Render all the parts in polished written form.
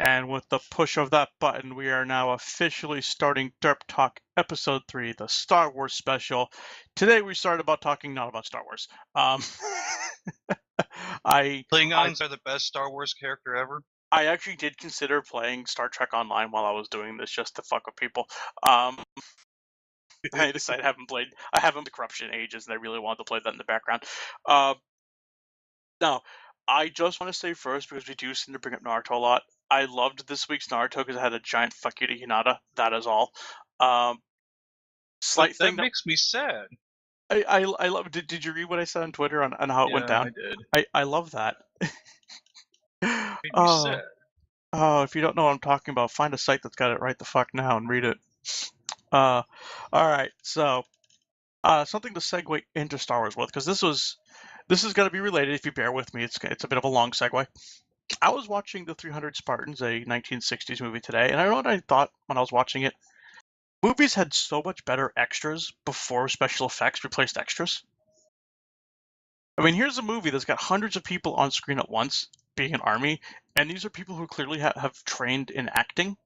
And with the push of that button, we are now officially starting Derp Talk Episode 3, the Star Wars special. Today we started about talking not about Star Wars. I Klingons are the best Star Wars character ever. actually did consider playing Star Trek Online while I was doing this just to fuck with people. I decided I haven't played the Corruption in ages, and I really wanted to play that in the background. Now, I just want to say first, because we do seem to bring up Naruto a lot, I loved this week's Naruto because it had a giant fuck you to Hinata. That is all. Slight thing that makes me sad. I love. Did you read what I said on Twitter on how it went down? I did. I love that. Made me sad. Oh, if you don't know what I'm talking about, find a site that's got it right the fuck now and read it. All right, so something to segue into Star Wars with, because this is going to be related. If you bear with me, it's a bit of a long segue. I was watching The 300 Spartans, a 1960s movie today, and I know what I thought when I was watching it. Movies had so much better extras before special effects replaced extras. I mean, here's a movie that's got hundreds of people on screen at once, being an army, and these are people who clearly have trained in acting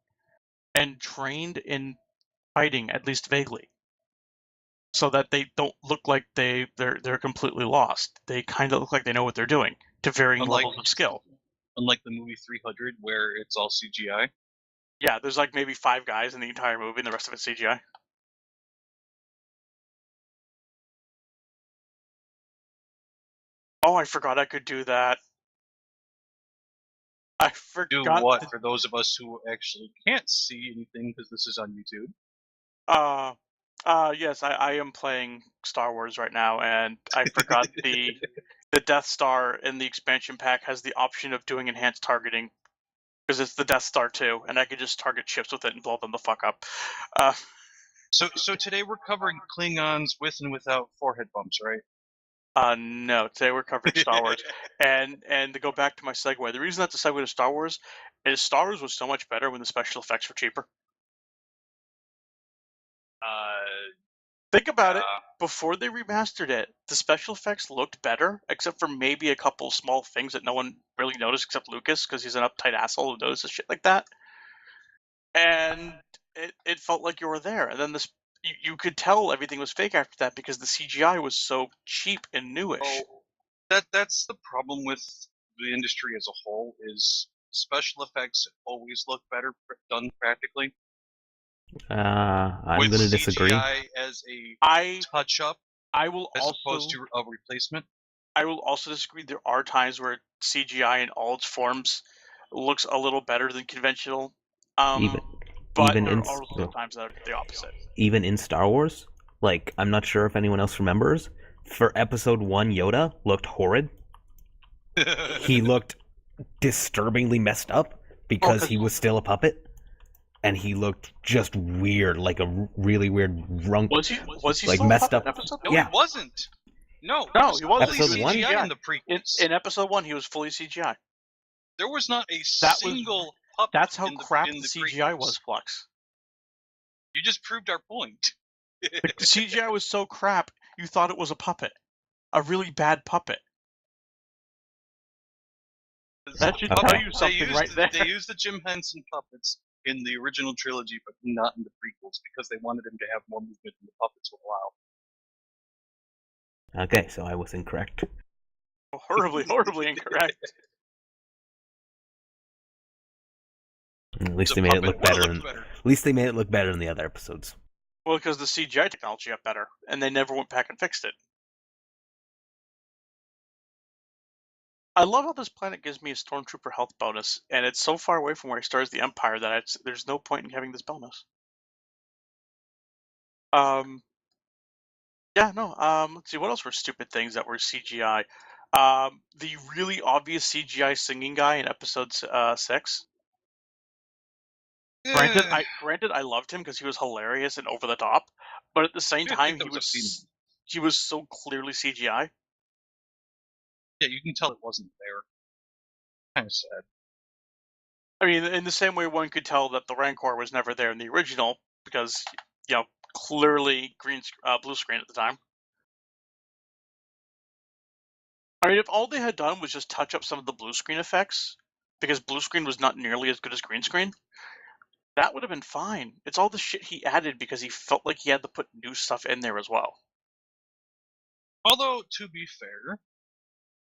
and trained in fighting, at least vaguely, so that they don't look like they're completely lost. They kind of look like they know what they're doing to varying levels of skill. Unlike the movie 300, where it's all CGI. Yeah, there's like maybe 5 guys in the entire movie, and the rest of it's CGI. Oh, I forgot I could do that. I forgot. Do what? For those of us who actually can't see anything because this is on YouTube. Yes, I am playing Star Wars right now, and I forgot the Death Star in the expansion pack has the option of doing enhanced targeting, because it's the Death Star 2, and I could just target ships with it and blow them the fuck up. So today we're covering Klingons with and without forehead bumps, right? No, today we're covering Star Wars. And to go back to my segue, the reason that's a segue to Star Wars is Star Wars was so much better when the special effects were cheaper. Think about it. Before they remastered it, the special effects looked better, except for maybe a couple small things that no one really noticed except Lucas, because he's an uptight asshole who notices shit like that. And it felt like you were there. And then you could tell everything was fake after that because the CGI was so cheap and newish. That's the problem with the industry as a whole, is special effects always look better done practically. I'm going to disagree. CGI as a touch-up, I will as also, opposed to a replacement. I will also disagree. There are times where CGI in all its forms looks a little better than conventional. But there are also times that are the opposite. Even in Star Wars, like, I'm not sure if anyone else remembers, for Episode 1, Yoda looked horrid. He looked disturbingly messed up because he was still a puppet. And he looked just weird, like a really weird drunk. Was he like still messed up? Episode? No, he wasn't. No, he wasn't. Episode CGI 1? in the prequels. In Episode 1, he was fully CGI. There was not a single puppet. That's how crap the CGI prequels. was, Flux. You just proved our point. The CGI was so crap, you thought it was a puppet. A really bad puppet. That should tell you something right there. They used the Jim Henson puppets in the original trilogy, but not in the prequels, because they wanted him to have more movement than the puppets would allow. Okay, so I was incorrect. Horribly incorrect. At least they made it look better. At least they made it look better in the other episodes. Well, because the CGI technology got better, and they never went back and fixed it. I love how this planet gives me a Stormtrooper health bonus, and it's so far away from where I started the Empire that there's no point in having this bonus. Let's see, what else were stupid things that were CGI? The really obvious CGI singing guy in Episode 6. Granted, I loved him because he was hilarious and over the top, but at the same time, he was so clearly CGI. Yeah, you can tell it wasn't there. Kind of sad. I mean, in the same way one could tell that the Rancor was never there in the original, because, clearly blue screen at the time. I mean, if all they had done was just touch up some of the blue screen effects, because blue screen was not nearly as good as green screen, that would have been fine. It's all the shit he added because he felt like he had to put new stuff in there as well. Although, to be fair,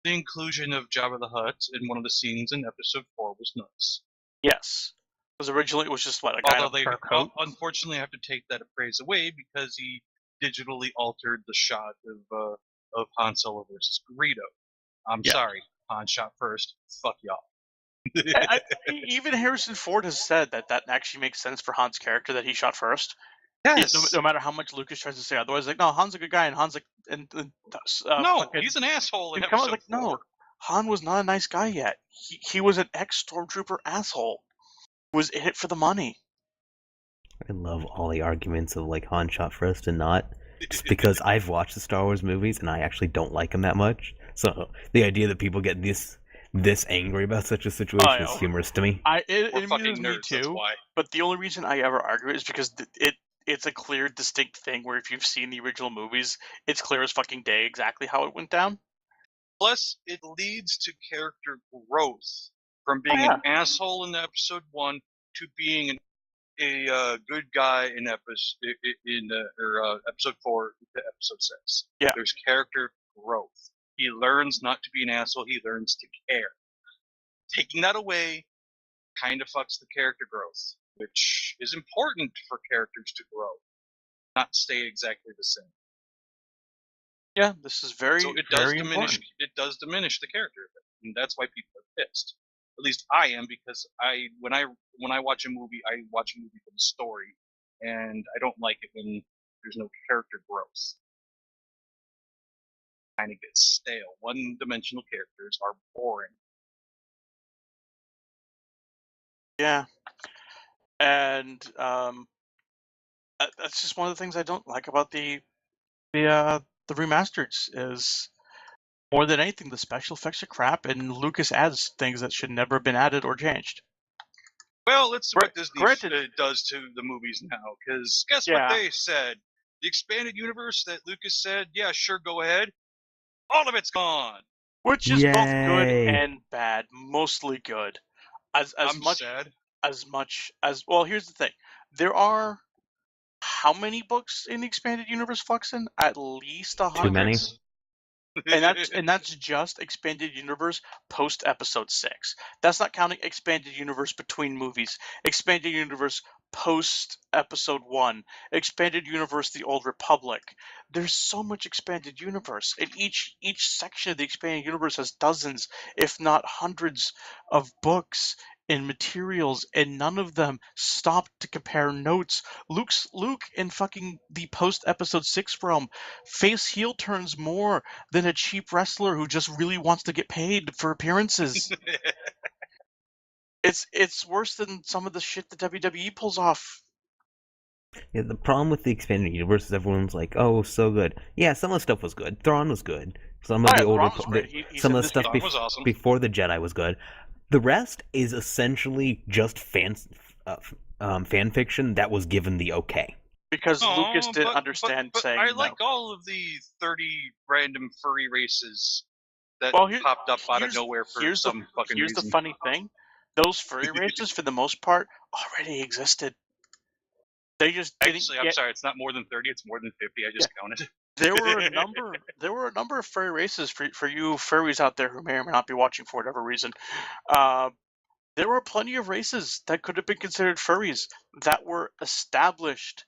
the inclusion of Jabba the Hutt in one of the scenes in episode 4 was nice. Yes. Because originally it was just what, a guy Although in a they fur coat? unfortunately have to take that praise away because he digitally altered the shot of Han Solo versus Greedo. I'm Yeah. sorry, Han shot first. Fuck y'all. Even Harrison Ford has said that actually makes sense for Han's character, that he shot first. Yes. No matter how much Lucas tries to say otherwise, like, no, Han's a good guy, and Han's like, No, fucking, he's an asshole in come out episode like, 4. no, Han was not a nice guy yet. He was an ex-stormtrooper asshole. Who was in it for the money. I love all the arguments of like Han shot first and not, just because I've watched the Star Wars movies and I actually don't like them that much. So the idea that people get this angry about such a situation is humorous to me. It We're amuses fucking me nerds, that's too. why. But the only reason I ever argue is because it's a clear, distinct thing where if you've seen the original movies, it's clear as fucking day exactly how it went down. Plus, it leads to character growth from being an asshole in episode 1 to being a good guy in episode 4 to episode 6. Yeah. There's character growth. He learns not to be an asshole. He learns to care. Taking that away kind of fucks the character growth, which is important for characters to grow, not stay exactly the same. Yeah, this is very, so it does very diminish. important. It does diminish the character of it, and that's why people are pissed. At least I am, because when I watch a movie, I watch a movie for the story, and I don't like it when there's no character growth. Kind of gets stale. One-dimensional characters are boring. Yeah, and that's just one of the things I don't like about the remasters is, more than anything, the special effects are crap, and Lucas adds things that should never have been added or changed. Well, let's see what Disney Granted, does to the movies now, because guess what they said? The expanded universe that Lucas said, yeah, sure, go ahead. All of it's gone. Which is both good and bad. Mostly good. I'm sad. As much as, well, here's the thing. There are how many books in the expanded universe, Fluxen? At least 100. Too many. And that's just expanded universe post episode 6. That's not counting expanded universe between movies. Expanded universe post episode 1. Expanded universe the Old Republic. There's so much expanded universe, and each section of the expanded universe has dozens, if not hundreds, of books and materials, and none of them stop to compare notes. Luke in fucking the post episode 6 realm face heel turns more than a cheap wrestler who just really wants to get paid for appearances. It's worse than some of the shit that WWE pulls off. Yeah, the problem with the expanded universe is everyone's like, "Oh, so good." Yeah, some of the stuff was good. Thrawn was good. Some of the older, some of the stuff awesome. before the Jedi was good. The rest is essentially just fan fiction that was given the okay. Because Lucas didn't understand but saying I no. like all of the 30 random furry races that popped up out of nowhere for some fucking reason. Here's the funny thing. Those furry races, for the most part, already existed. They just didn't I'm sorry, it's not more than 30, it's more than 50, I just counted. There were a number of furry races for you furries out there who may or may not be watching for whatever reason. There were plenty of races that could have been considered furries that were established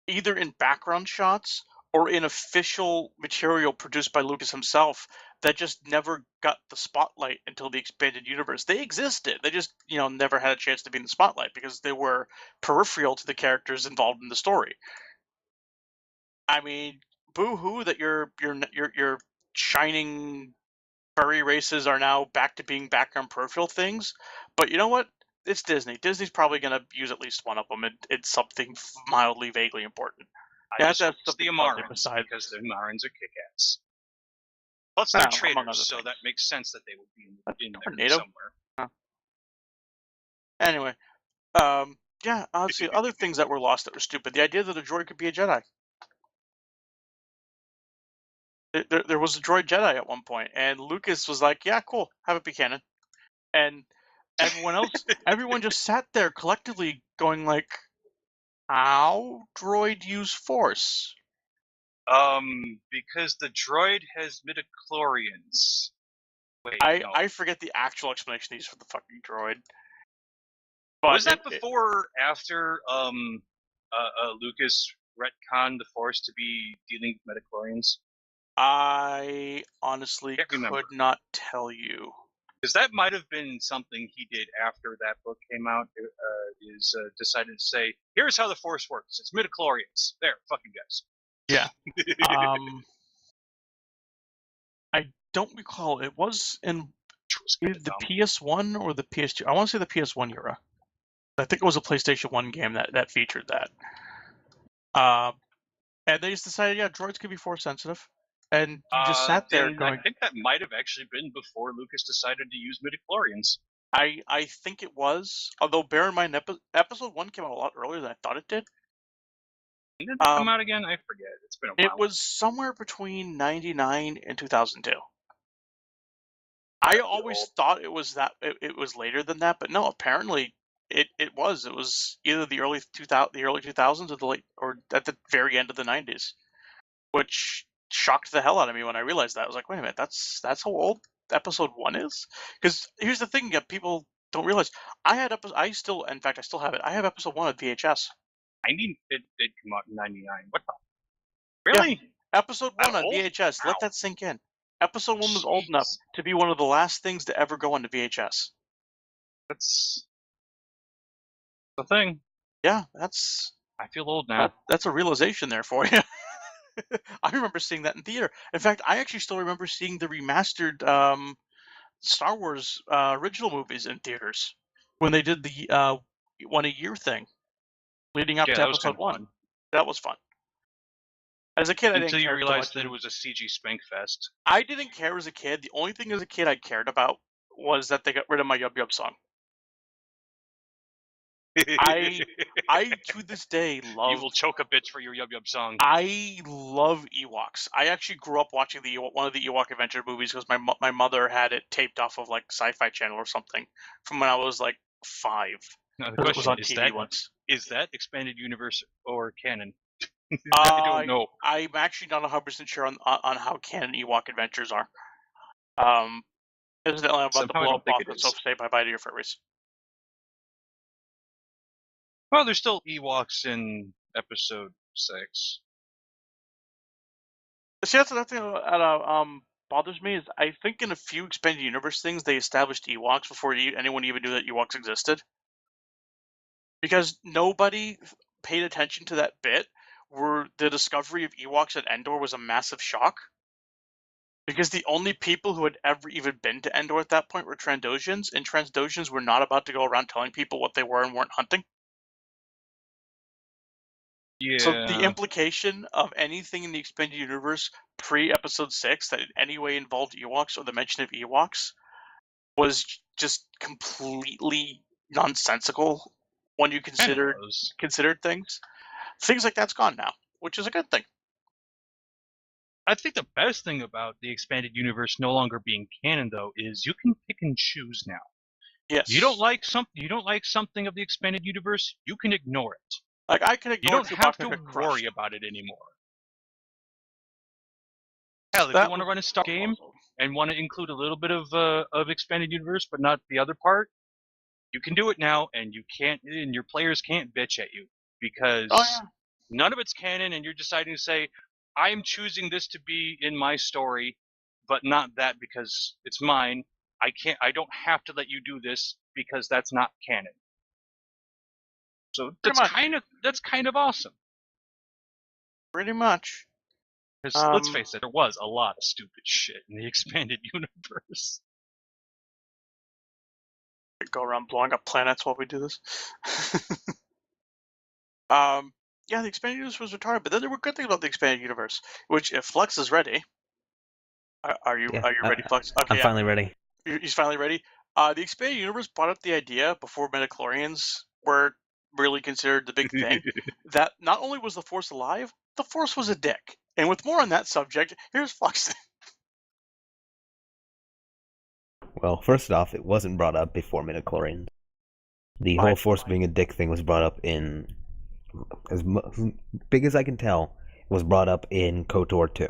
either in background shots or in official material produced by Lucas himself that just never got the spotlight until the expanded universe. They existed. They just, never had a chance to be in the spotlight because they were peripheral to the characters involved in the story. I mean, boo-hoo that your shining furry races are now back to being background peripheral things. But you know what? It's Disney. Disney's probably going to use at least one of them. It's something mildly, vaguely important. I just it's the Amarans, because the Amarans are kick-ass. Plus, they're traitors, so that makes sense that they would be in there somewhere. Anyway, yeah, honestly, other things that were lost that were stupid. The idea that a droid could be a Jedi. There was a droid Jedi at one point, and Lucas was like, yeah, cool, have it be canon. And everyone just sat there collectively going like, how droid use force? Because the droid has midichlorians. Wait, no. I forget the actual explanation they use for the fucking droid. But Was that before or after Lucas retconned the Force to be dealing with midichlorians? I honestly Can't remember. could not tell you. Because that might have been something he did after that book came out. Decided to say, "Here's how the Force works. It's midichlorians. There, fuck you guys." Yeah. I don't recall. It was in either the PS1 or the PS2. I want to say the PS1 era. I think it was a PlayStation 1 game that featured that. And they just decided, yeah, droids could be force sensitive. And you just sat there going... I think that might have actually been before Lucas decided to use midichlorians. I think it was. Although, bear in mind, episode 1 came out a lot earlier than I thought it did. When did it come out again? I forget. It's been a while. It was somewhere between 99 and 2002. I always thought it was later than that, but no, apparently it was. It was either the early 2000s or or at the very end of the 90s, which shocked the hell out of me when I realized that. I was like, wait a minute, that's how old episode 1 is? Because here's the thing that people don't realize. I still have it. I have episode 1 on VHS. It did come out in 99. What the? Really? Yeah, episode 1 on VHS. Let that sink in. Episode 1 was old enough to be one of the last things to ever go onto VHS. That's the thing. Yeah, I feel old now. That's a realization there for you. I remember seeing that in theater. In fact, I actually still remember seeing the remastered Star Wars original movies in theaters when they did the 1 a year thing leading up to episode 1. Fun. That was fun. As a kid, I didn't care. Until you realized that it was a CG spank fest. I didn't care as a kid. The only thing as a kid I cared about was that they got rid of my Yub Yub song. I to this day love... You will choke a bitch for your Yub Yub song. I love Ewoks. I actually grew up watching one of the Ewok Adventure movies because my mother had it taped off of like Sci-Fi Channel or something from when I was like 5. Now, the question was on TV once. Is that expanded universe or canon? I don't know. I'm actually not 100% sure on how canon Ewok Adventures are. Isn't it about the blow up off so say bye-bye to your furries? Well, there's still Ewoks in episode 6. See, that's the thing that bothers me is I think in a few expanded universe things they established Ewoks before anyone even knew that Ewoks existed. Because nobody paid attention to that bit where the discovery of Ewoks at Endor was a massive shock. Because the only people who had ever even been to Endor at that point were Trandoshians, and Trandoshians were not about to go around telling people what they were and weren't hunting. Yeah. So the implication of anything in the expanded universe pre-episode 6 that in any way involved Ewoks or the mention of Ewoks was just completely nonsensical when you considered things. Things like that's gone now, which is a good thing. I think the best thing about the expanded universe no longer being canon, though, is you can pick and choose now. Yes. You don't like something of the expanded universe, you can ignore it. Like I can ignore. You don't have to worry about it anymore. Hell, if you want to run a Star game and want to include a little bit of expanded universe, but not the other part, you can do it now, and your players can't bitch at you because none of it's canon, and you're deciding to say, I'm choosing this to be in my story, but not that because it's mine. I don't have to let you do this because that's not canon. So that's kind of awesome. Pretty much. Because let's face it, there was a lot of stupid shit in the expanded universe. Go around blowing up planets while we do this. Yeah, the expanded universe was retarded, but then there were good things about the expanded universe. Which, if Flex is ready, are you ready, Flex? Okay, I'm finally ready. He's finally ready. The expanded universe brought up the idea before midichlorians were really considered the big thing that not only was the Force alive, the Force was a dick. And with more on that subject, here's Flex. Well, first off, it wasn't brought up before midichlorians. The whole Force being a dick thing was brought up in, as big as I can tell, it was brought up in KOTOR 2.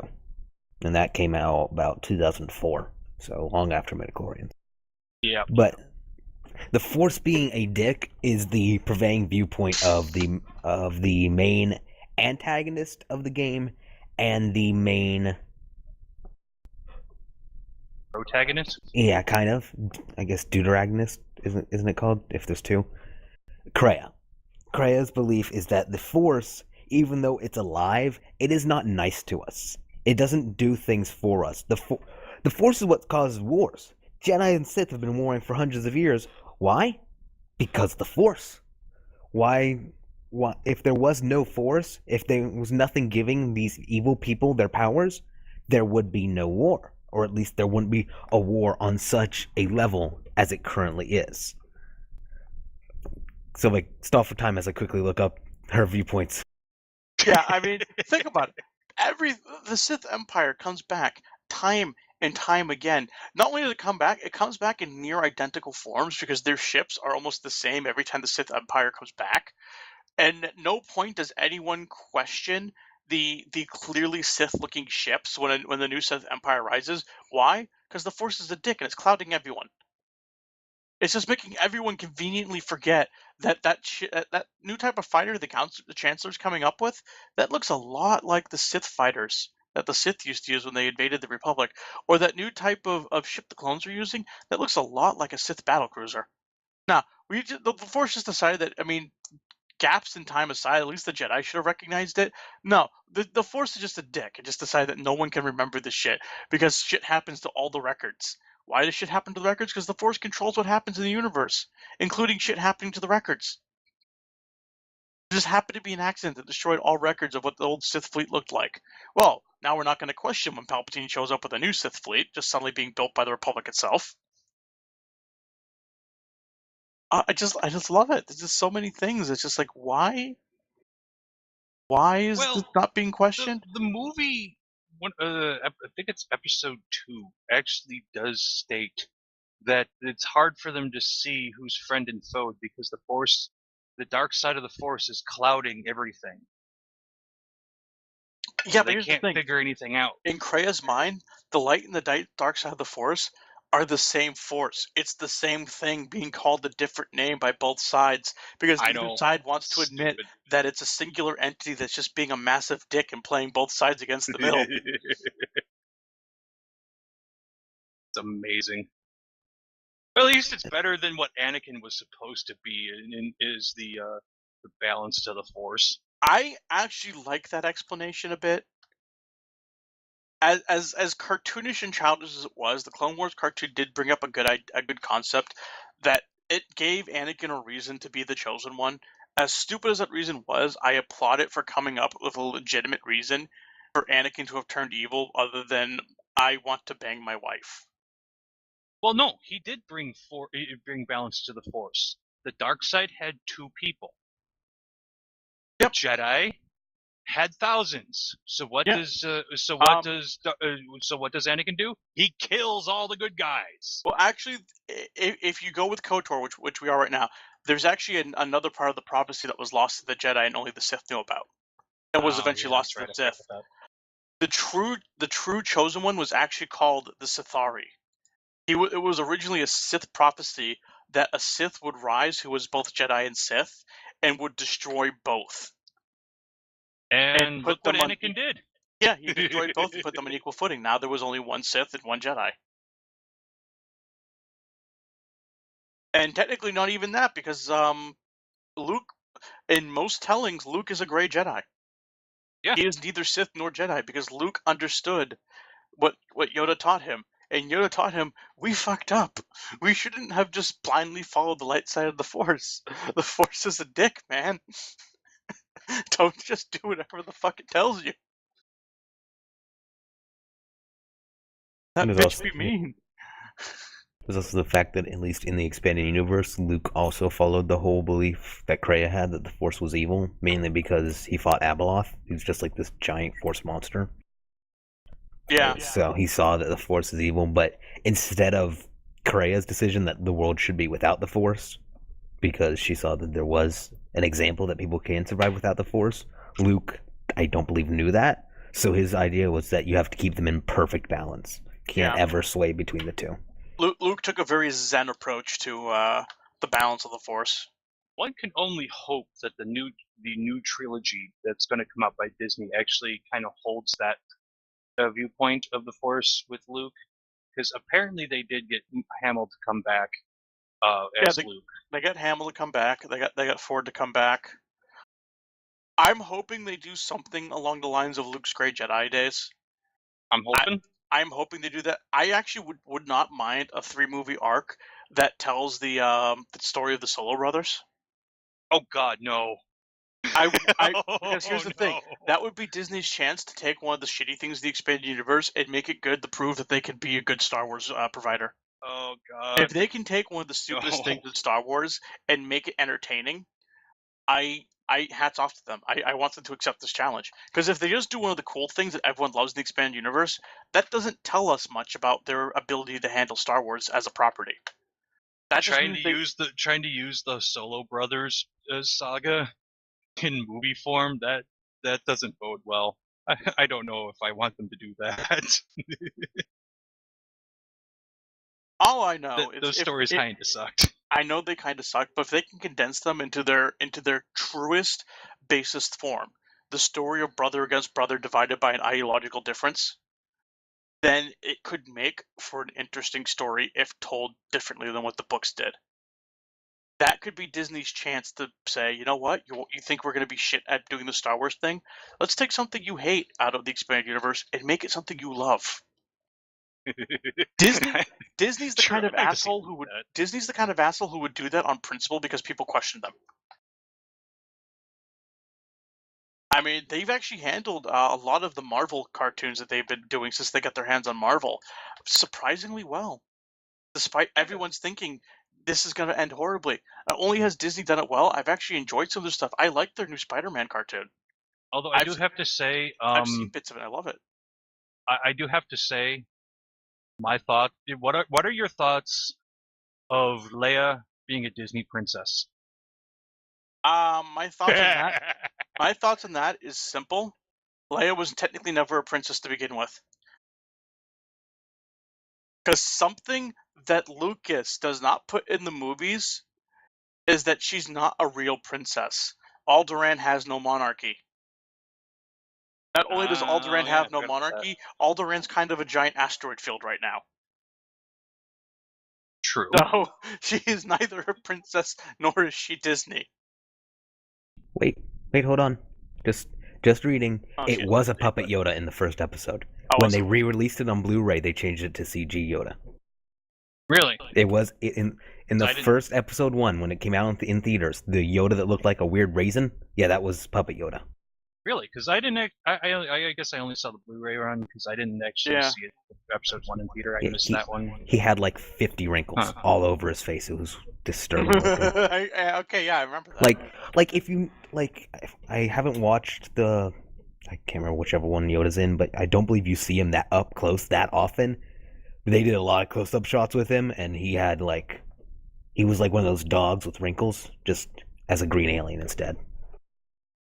And that came out about 2004, so long after midichlorians. Yeah. But the Force being a dick is the prevailing viewpoint of the main antagonist of the game and the main protagonist. Yeah, kind of. I guess deuteragonist isn't it called? If there's two, Kreia. Kreia's belief is that the Force, even though it's alive, it is not nice to us. It doesn't do things for us. The Force is what causes wars. Jedi and Sith have been warring for hundreds of years. Why? Because the Force. Why? If there was no Force, if there was nothing giving these evil people their powers, there would be no war. Or at least there wouldn't be a war on such a level as it currently is. So, stall for time as I quickly look up her viewpoints. Yeah, I mean, think about it. The Sith Empire comes back time and time again. Not only does it come back, it comes back in near identical forms because their ships are almost the same every time the Sith Empire comes back. And at no point does anyone question the clearly Sith-looking ships when the new Sith Empire rises. Why? Because the Force is a dick and it's clouding everyone. It's just making everyone conveniently forget that new type of fighter the Chancellor's coming up with, that looks a lot like the Sith fighters that the Sith used to use when they invaded the Republic, or that new type of ship the clones are using that looks a lot like a Sith battlecruiser. Now, the Force just decided that, I mean, gaps in time aside, at least the Jedi should have recognized it. No, the Force is just a dick and just decided that no one can remember this shit because shit happens to all the records. Why does shit happen to the records? Because the Force controls what happens in the universe, including shit happening to the records. It just happened to be an accident that destroyed all records of what the old Sith fleet looked like. Well, now we're not going to question when Palpatine shows up with a new Sith fleet, just suddenly being built by the Republic itself. I just love it. There's just so many things. It's just like, why? Why is this not being questioned? The movie, I think it's episode 2, actually does state that it's hard for them to see who's friend and foe because the Force, the dark side of the Force, is clouding everything. Yeah, so but they here's can't the thing. figure anything out. In Kreia's mind, the light and the dark side of the Force are the same Force. It's the same thing being called a different name by both sides because neither side wants to admit that it's a singular entity that's just being a massive dick and playing both sides against the middle. It's amazing. Well, at least it's better than what Anakin was supposed to be, and is the balance to the Force. I actually like that explanation a bit. As cartoonish and childish as it was, the Clone Wars cartoon did bring up a good concept that it gave Anakin a reason to be the chosen one. As stupid as that reason was, I applaud it for coming up with a legitimate reason for Anakin to have turned evil, other than I want to bang my wife. Well, no, he did bring balance to the Force. The dark side had 2 people. The Jedi had thousands. So what does Anakin do? He kills all the good guys. Well, actually, if you go with KOTOR, which we are right now, there's actually another part of the prophecy that was lost to the Jedi and only the Sith knew about. It was eventually lost to the Sith. The true chosen one was actually called the Sithari. It was originally a Sith prophecy that a Sith would rise who was both Jedi and Sith and would destroy both. And look what Anakin did. Yeah, he destroyed both and put them on equal footing. Now there was only one Sith and one Jedi. And technically not even that, because Luke, in most tellings, Luke is a gray Jedi. Yeah. He is neither Sith nor Jedi, because Luke understood what Yoda taught him. And Yoda taught him, we fucked up. We shouldn't have just blindly followed the light side of the Force. The Force is a dick, man. Don't just do whatever the fuck it tells you. That bitch be mean. There's also the fact that, at least in the expanded universe, Luke also followed the whole belief that Kreia had that the Force was evil, mainly because he fought Abeloth, who's just like this giant Force monster. Yeah. So he saw that the Force is evil, but instead of Krea's decision that the world should be without the Force, because she saw that there was an example that people can survive without the Force. Luke, I don't believe, knew that, so his idea was that you have to keep them in perfect balance. Can't ever sway between the two. Luke took a very zen approach to the balance of the Force. One can only hope that the new trilogy that's going to come out by Disney actually kind of holds that viewpoint of the Force with Luke, because apparently they did get Hamill to come back as Luke. They got Hamill to come back. They got Ford to come back. I'm hoping they do something along the lines of Luke's Grey Jedi days. I'm hoping. I'm hoping they do that. I actually would not mind a 3-movie arc that tells the story of the Solo brothers. Oh God, no. Because here's the thing. That would be Disney's chance to take one of the shitty things of the expanded universe and make it good to prove that they can be a good Star Wars provider. Oh God. If they can take one of the stupidest things in Star Wars and make it entertaining, I hats off to them. I want them to accept this challenge. Because if they just do one of the cool things that everyone loves in the expanded universe, that doesn't tell us much about their ability to handle Star Wars as a property. That trying to use the Solo brothers saga in movie form, that doesn't bode well. I don't know if I want them to do that. All I know is those stories kind of sucked. I know they kind of suck, but if they can condense them into their truest, basest form, the story of brother against brother divided by an ideological difference, then it could make for an interesting story if told differently than what the books did. That could be Disney's chance to say, you know what, you think we're going to be shit at doing the Star Wars thing? Let's take something you hate out of the expanded universe and make it something you love. Disney's the kind of asshole who would Disney's the kind of asshole who would do that on principle because people question them. I mean, they've actually handled a lot of the Marvel cartoons that they've been doing since they got their hands on Marvel surprisingly well, despite everyone's thinking this is going to end horribly. Not only has Disney done it well, I've actually enjoyed some of their stuff. I like their new Spider-Man cartoon. Although I do have to say, I've seen bits of it. I love it. I do have to say, my thought. What are your thoughts of Leia being a Disney princess? My thoughts on that is simple. Leia was technically never a princess to begin with. Because something that Lucas does not put in the movies is that she's not a real princess. Alderaan has no monarchy. Not only does Alderaan have no monarchy, Alderaan's kind of a giant asteroid field right now. True. So she is neither a princess nor is she Disney. Wait, hold on. Just reading. It was a puppet Yoda in the first episode. When they re-released it on Blu-ray, they changed it to CG Yoda. Really? It was in the first episode 1 when it came out in theaters. The Yoda that looked like a weird raisin. Yeah, that was puppet Yoda. Really? Because I didn't. I guess I only saw the Blu-ray run because I didn't actually see it. Episode 1 in theater. I missed that one. He had like 50 wrinkles all over his face. It was disturbing. Okay, yeah, I remember that. Like if you I haven't watched the. I can't remember whichever one Yoda's in, but I don't believe you see him that up close that often. They did a lot of close-up shots with him, and he was like one of those dogs with wrinkles, just as a green alien instead.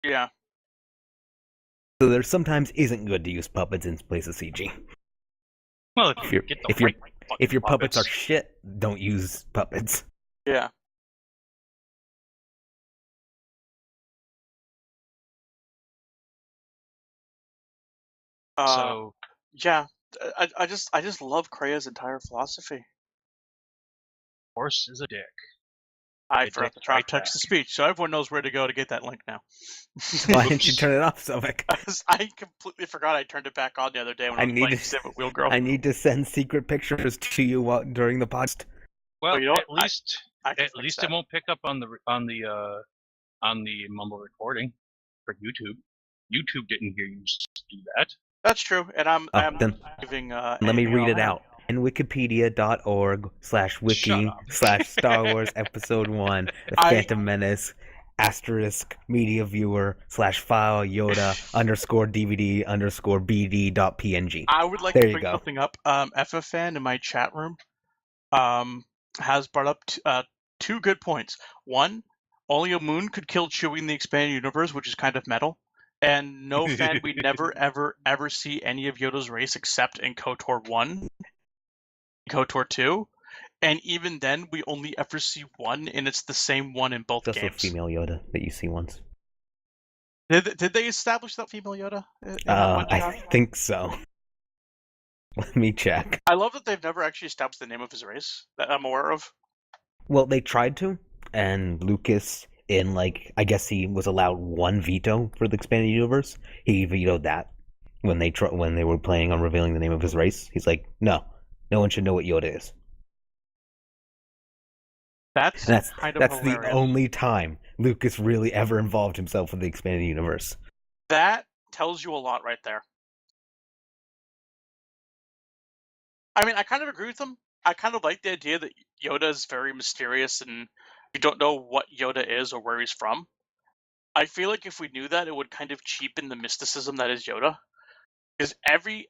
Yeah. So there sometimes isn't good to use puppets in place of CG. Well, if your puppets are shit, don't use puppets. Yeah. Yeah, I just love Krea's entire philosophy. Horse is a dick. I forgot to try text to speech, so everyone knows where to go to get that link now. Why didn't you turn it off, Sovik? I completely forgot I turned it back on the other day when I was playing Sim with Wheel Girl. I need to send secret pictures to you during the podcast. Well, you know at least it won't pick up on the mumble recording for YouTube. YouTube didn't hear you do that. That's true, and I'm giving. Let me read it out. And wikipedia.org/wiki/Star Wars Episode 1 The Phantom Menace *media viewer /file Yoda _DVD _BD.png. I would like to bring something up. FFan in my chat room has brought up two good points. One, only a moon could kill Chewie in the expanded universe, which is kind of metal. And no fan, we never, ever see any of Yoda's race except in KOTOR 1, KOTOR 2. And even then, we only ever see one, and it's the same one in both It's also games. female Yoda that you see once. Did they establish that female Yoda in that one I shot? think so. Let me check. I love that they've never actually established the name of his race that I'm aware of. Well, they tried to, and Lucas, I guess he was allowed one veto for the expanded universe. He vetoed that when they were planning on revealing the name of his race. He's like, no one should know what Yoda is. That's And kind of that's the hilarious. only time Lucas really ever involved himself with the expanded universe. That tells you a lot right there. I mean, I kind of agree with him. I kind of like the idea that Yoda is very mysterious and we don't know what Yoda is or where he's from. I feel like if we knew that, it would kind of cheapen the mysticism that is Yoda. Because every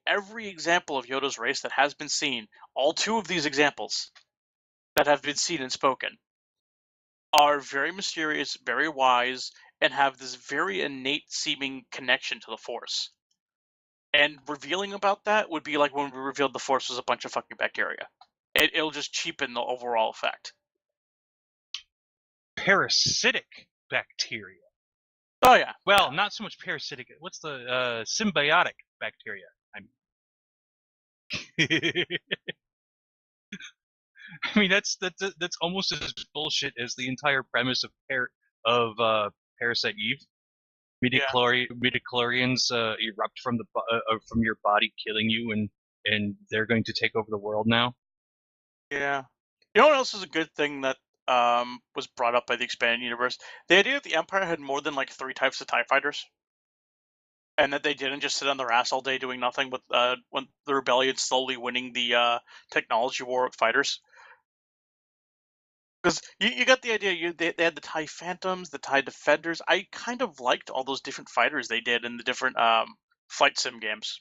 example of Yoda's race that has been seen, all two of these examples that have been seen and spoken, are very mysterious, very wise, and have this very innate seeming connection to the Force. And revealing about that would be like when we revealed the Force was a bunch of fucking bacteria. It'll just cheapen the overall effect. Parasitic bacteria. Oh yeah. Well, not so much parasitic. What's the symbiotic bacteria? I mean, that's almost as bullshit as the entire premise of Parasite Eve. Midichlorians erupt from from your body, killing you, and they're going to take over the world now. Yeah. You know what else is a good thing that was brought up by the expanded universe? The idea that the Empire had more than like 3 types of TIE fighters. And that they didn't just sit on their ass all day doing nothing, but when the rebellion slowly winning the technology war with fighters. Because you got the idea, they had the TIE Phantoms, the TIE Defenders. I kind of liked all those different fighters they did in the different flight sim games.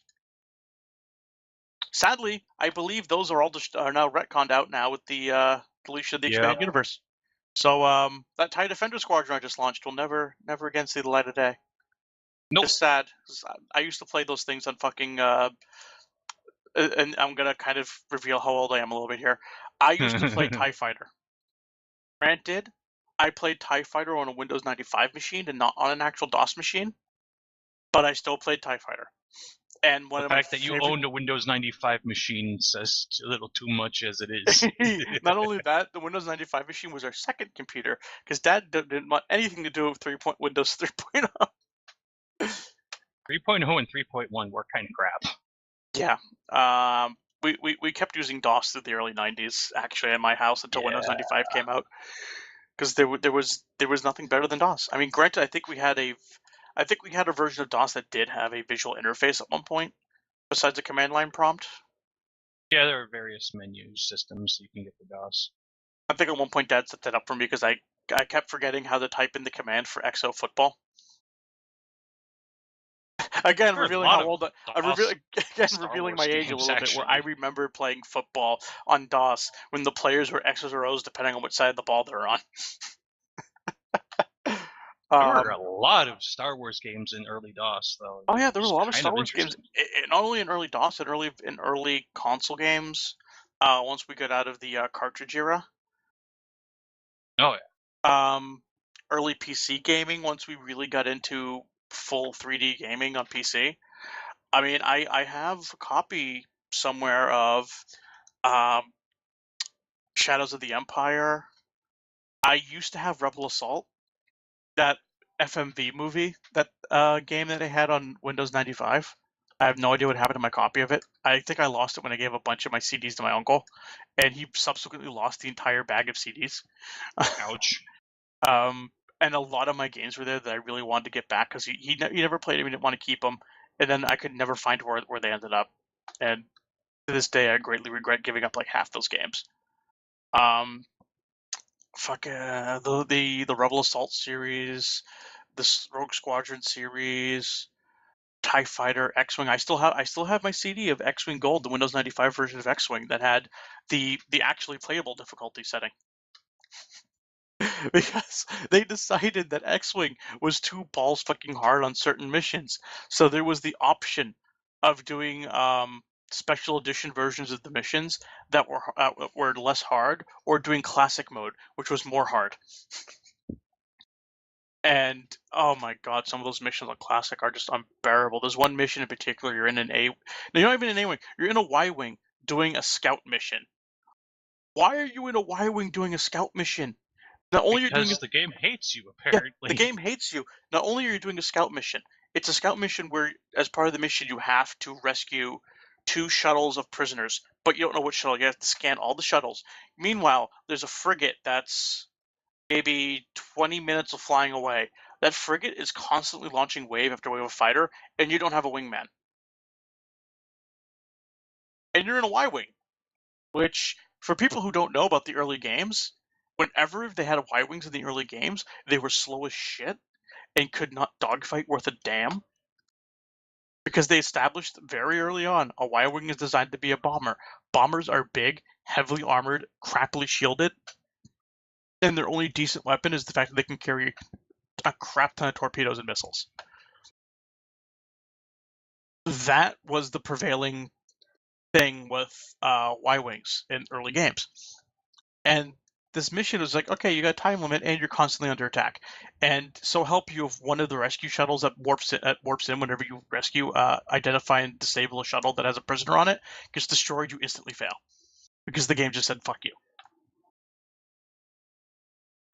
Sadly, I believe those are all are now retconned out now with the deletion of the expanded universe. So that TIE Defender Squadron I just launched will never again see the light of day. Nope. Just sad. I used to play those things on fucking and I'm gonna kind of reveal how old I am a little bit here. I used to play TIE Fighter. Granted, I played TIE Fighter on a Windows 95 machine and not on an actual DOS machine, but I still played TIE Fighter. And one the of my fact that you owned a Windows 95 machine says a little too much as it is. Not only that, the Windows 95 machine was our second computer because Dad didn't want anything to do with Windows 3.0. 3.0 and 3.1 were kind of crap. Yeah. We kept using DOS through the early 90s actually in my house until Windows 95 came out. Because there was nothing better than DOS. I mean, granted, I think we had a version of DOS that did have a visual interface at one point, besides a command line prompt. Yeah, there are various menu systems you can get for DOS. I think at one point Dad set that up for me because I kept forgetting how to type in the command for EXO football. Again, revealing how old revealing my age a little bit. Where I remember playing football on DOS when the players were X's or O's depending on which side of the ball they're on. There were a lot of Star Wars games in early DOS, though. Oh yeah, there were a lot of Star Wars games. Not only in early DOS, in early console games. Once we got out of the cartridge era. Oh yeah. Early PC gaming. Once we really got into full 3D gaming on PC. I mean, I have a copy somewhere of Shadows of the Empire. I used to have Rebel Assault, that FMV movie, that game that I had on Windows 95. I have no idea what happened to my copy of it. I think I lost it when I gave a bunch of my CDs to my uncle, and he subsequently lost the entire bag of CDs. Ouch. And a lot of my games were there that I really wanted to get back because he never played them, he didn't want to keep them, and then I could never find where they ended up. And to this day, I greatly regret giving up like half those games. The Rebel Assault series, the Rogue Squadron series, TIE Fighter, X-Wing. I still have my CD of X-Wing Gold, the Windows 95 version of X-Wing that had the actually playable difficulty setting. Because they decided that X-Wing was too balls fucking hard on certain missions. So there was the option of doing special edition versions of the missions that were less hard, or doing classic mode, which was more hard. And oh my god, some of those missions on classic are just unbearable. There's one mission in particular, you're in an A. No, you're not even in an A-wing. You're in a Y-wing doing a scout mission. Why are you in a Y-wing doing a scout mission? Not only you're doing Because the game hates you, Yeah, apparently. the game hates you. Not only are you doing a scout mission, it's a scout mission where, as part of the mission, you have to rescue 2 shuttles of prisoners, but you don't know which shuttle. You have to scan all the shuttles. Meanwhile, there's a frigate that's maybe 20 minutes of flying away. That frigate is constantly launching wave after wave of fighter, and you don't have a wingman. And you're in a Y-wing, which, for people who don't know about the early games, whenever they had Y-wings in the early games, they were slow as shit and could not dogfight worth a damn, because they established very early on a Y-wing is designed to be a bomber. Bombers are big, heavily armored, crappily shielded, and their only decent weapon is the fact that they can carry a crap ton of torpedoes and missiles. That was the prevailing thing with Y-wings in early games. And this mission was like, okay, you got a time limit and you're constantly under attack. And so help you, if one of the rescue shuttles that warps in whenever you rescue, identify and disable a shuttle that has a prisoner on it, gets destroyed, you instantly fail. Because the game just said, fuck you.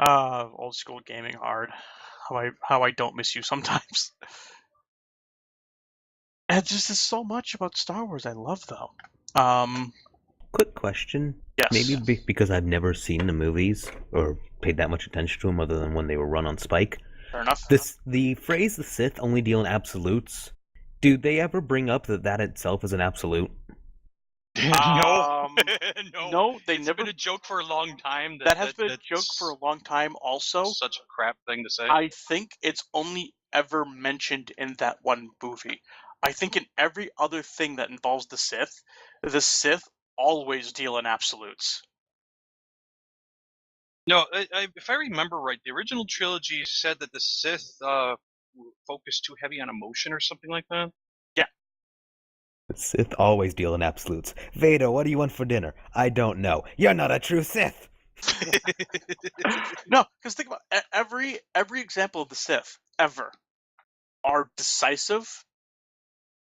Old school gaming hard. How I don't miss you sometimes. And just is so much about Star Wars I love, though. Quick question. Yes. Maybe because I've never seen the movies or paid that much attention to them other than when they were run on Spike. Fair enough. The phrase "the Sith only deal in absolutes." Do they ever bring up that itself is an absolute? No. No, they It's never. been a joke for a long time. That has been a joke for a long time. Also, such a crap thing to say. I think it's only ever mentioned in that one movie. I think in every other thing that involves the Sith always deal in absolutes. No, if I remember right, the original trilogy said that the Sith focused too heavy on emotion or something like that. Yeah. The Sith always deal in absolutes. Vader, what do you want for dinner? I don't know. You're not a true Sith. No, because think about it, every example of the Sith ever are decisive.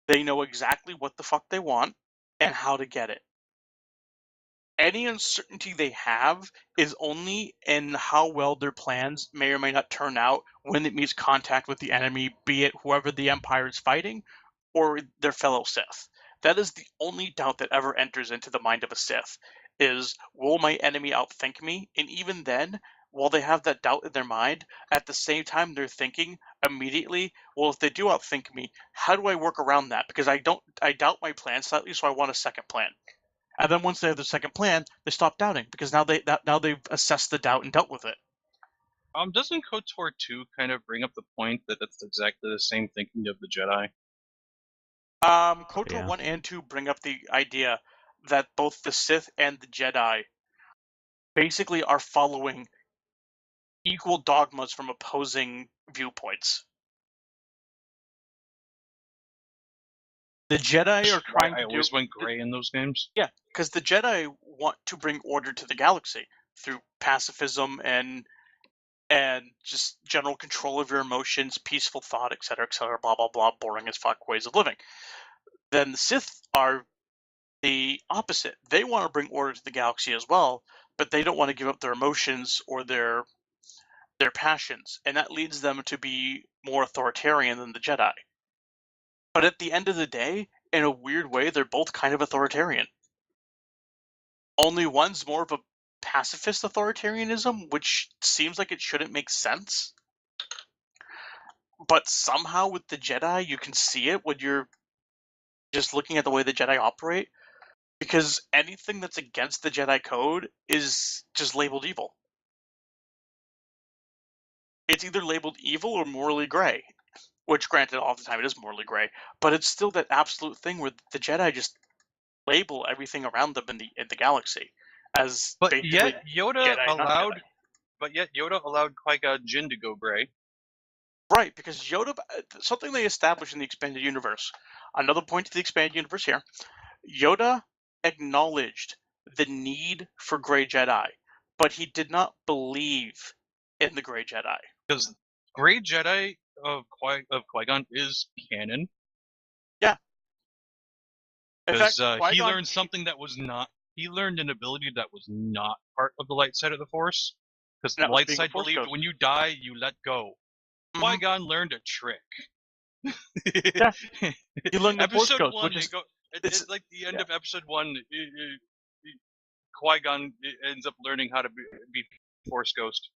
They know exactly what the fuck they want and how to get it. Any uncertainty they have is only in how well their plans may or may not turn out when it meets contact with the enemy, be it whoever the Empire is fighting or their fellow Sith. That is the only doubt that ever enters into the mind of a Sith, is, will my enemy outthink me? And even then, while they have that doubt in their mind, at the same time they're thinking immediately, well, if they do outthink me, how do I work around that? Because I doubt my plan slightly, so I want a second plan. And then once they have the second plan, they stop doubting, because now they've assessed the doubt and dealt with it. Doesn't KOTOR 2 kind of bring up the point that that's exactly the same thinking of the Jedi? KOTOR Yeah. 1 and 2 bring up the idea that both the Sith and the Jedi basically are following equal dogmas from opposing viewpoints. The Jedi are trying I to always went gray in those games. Yeah, because the Jedi want to bring order to the galaxy through pacifism and just general control of your emotions, peaceful thought, etc., blah, blah, blah, boring as fuck ways of living. Then the Sith are the opposite. They want to bring order to the galaxy as well, but they don't want to give up their emotions or their passions, and that leads them to be more authoritarian than the Jedi. But at the end of the day, in a weird way, they're both kind of authoritarian. Only one's more of a pacifist authoritarianism, which seems like it shouldn't make sense. But somehow with the Jedi, you can see it when you're just looking at the way the Jedi operate, because anything that's against the Jedi Code is just labeled evil. It's either labeled evil or morally gray. which granted, all the time it is morally gray, but it's still that absolute thing where the Jedi just label everything around them in the galaxy as But basically yet Yoda Jedi, not allowed, Jedi. Qui-Gon Jinn to go gray. Right, because Yoda, something they established in the expanded universe. Another point to the expanded universe here: Yoda acknowledged the need for gray Jedi, but he did not believe in the gray Jedi. Because Gray Jedi of Qui-Gon is canon. Yeah. In fact, Because he Qui-Gon, learned something that was not. He learned an ability that was not part of the light side of the Force. Because the that was light being a side Force believed ghost. when you die, you let go. Mhm. Qui-Gon learned a trick. Yeah. He learned the Force Episode ghost, 1, which is it's like the end of Episode 1. Qui-Gon ends up learning how to be Force Ghost,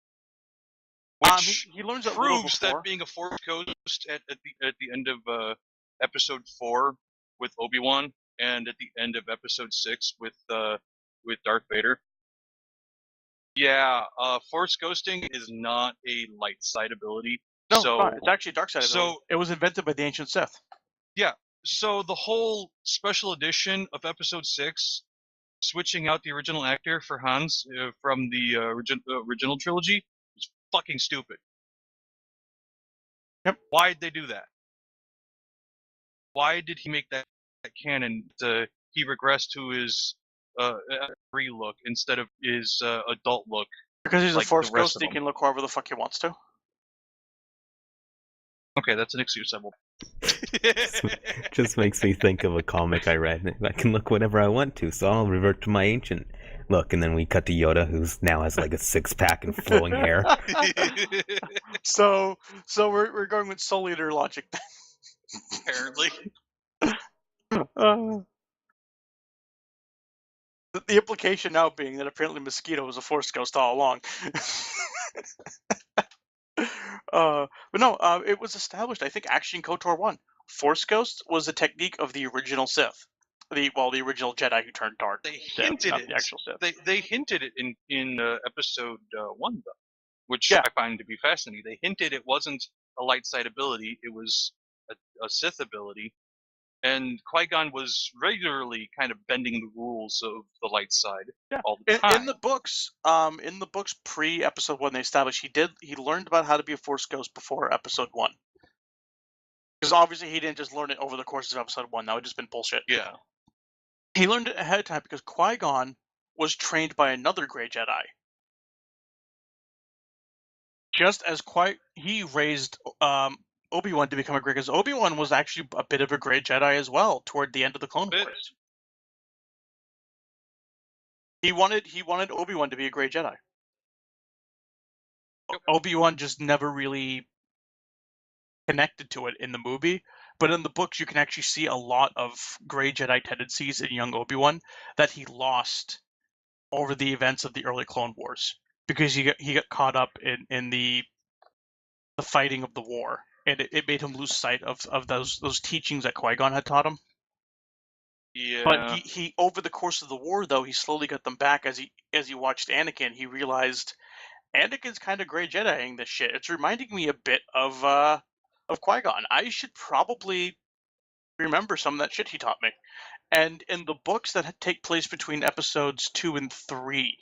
which he learns it a little proves before. that being a Force Ghost at the end of Episode 4 with Obi-Wan, and at the end of Episode 6 with Darth Vader. Yeah, Force Ghosting is not a light side ability. No, so it's not. It's actually a dark side ability. so It was invented by the ancient Sith. yeah, so the whole special edition of Episode 6, switching out the original actor for Hans from the original trilogy, is fucking stupid. Yep. Why'd they do that? Why did he make that canon? He regressed to his free look instead of his adult look. Because he's like a Force the rest ghost, of he them. can look however the fuck he wants to. Okay, that's an excuse I will. Just makes me think of a comic I read. I can look whatever I want to, so I'll revert to my ancient look. And then we cut to Yoda, who now has like a six-pack and flowing hair. So we're going with Soul Eater logic. Apparently. The implication now being that apparently Mosquito was a Force ghost all along. But no, it was established, I think, actually in KOTOR 1. Force Ghost was a technique of the original Sith. The original Jedi who turned dark. They hinted not it. The actual Sith. They hinted it in Episode 1, though, which Yeah. I find to be fascinating. They hinted it wasn't a light side ability; it was a Sith ability. And Qui-Gon was regularly kind of bending the rules of the light side all the time. In the books, pre-Episode 1, they established he learned about how to be a Force Ghost before Episode 1. Because obviously he didn't just learn it over the course of Episode 1. That would just been bullshit. Yeah. He learned it ahead of time because Qui-Gon was trained by another Grey Jedi. Just as he raised Obi-Wan to become a Grey, because Obi-Wan was actually a bit of a Grey Jedi as well toward the end of the Clone Wars. He wanted Obi-Wan to be a Grey Jedi. Yep. Obi-Wan just never really connected to it in the movie, but in the books you can actually see a lot of Grey Jedi tendencies in young Obi-Wan that he lost over the events of the early Clone Wars because he got caught up in the fighting of the war, and it made him lose sight of those teachings that Qui-Gon had taught him. Yeah. But he over the course of the war, though, he slowly got them back as he watched Anakin. He realized Anakin's kind of Grey Jediing this shit. It's reminding me a bit of Qui-Gon. I should probably remember some of that shit he taught me. And in the books that take place between episodes 2 and 3,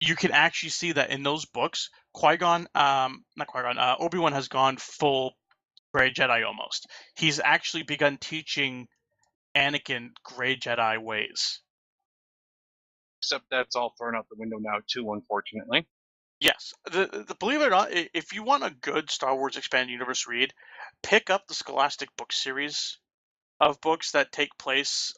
you can actually see that in those books, Qui-Gon, Obi-Wan has gone full Grey Jedi almost. He's actually begun teaching Anakin Grey Jedi ways. Except that's all thrown out the window now too, unfortunately. Yes. Believe it or not, if you want a good Star Wars Expanded Universe read, pick up the Scholastic book series of books that take place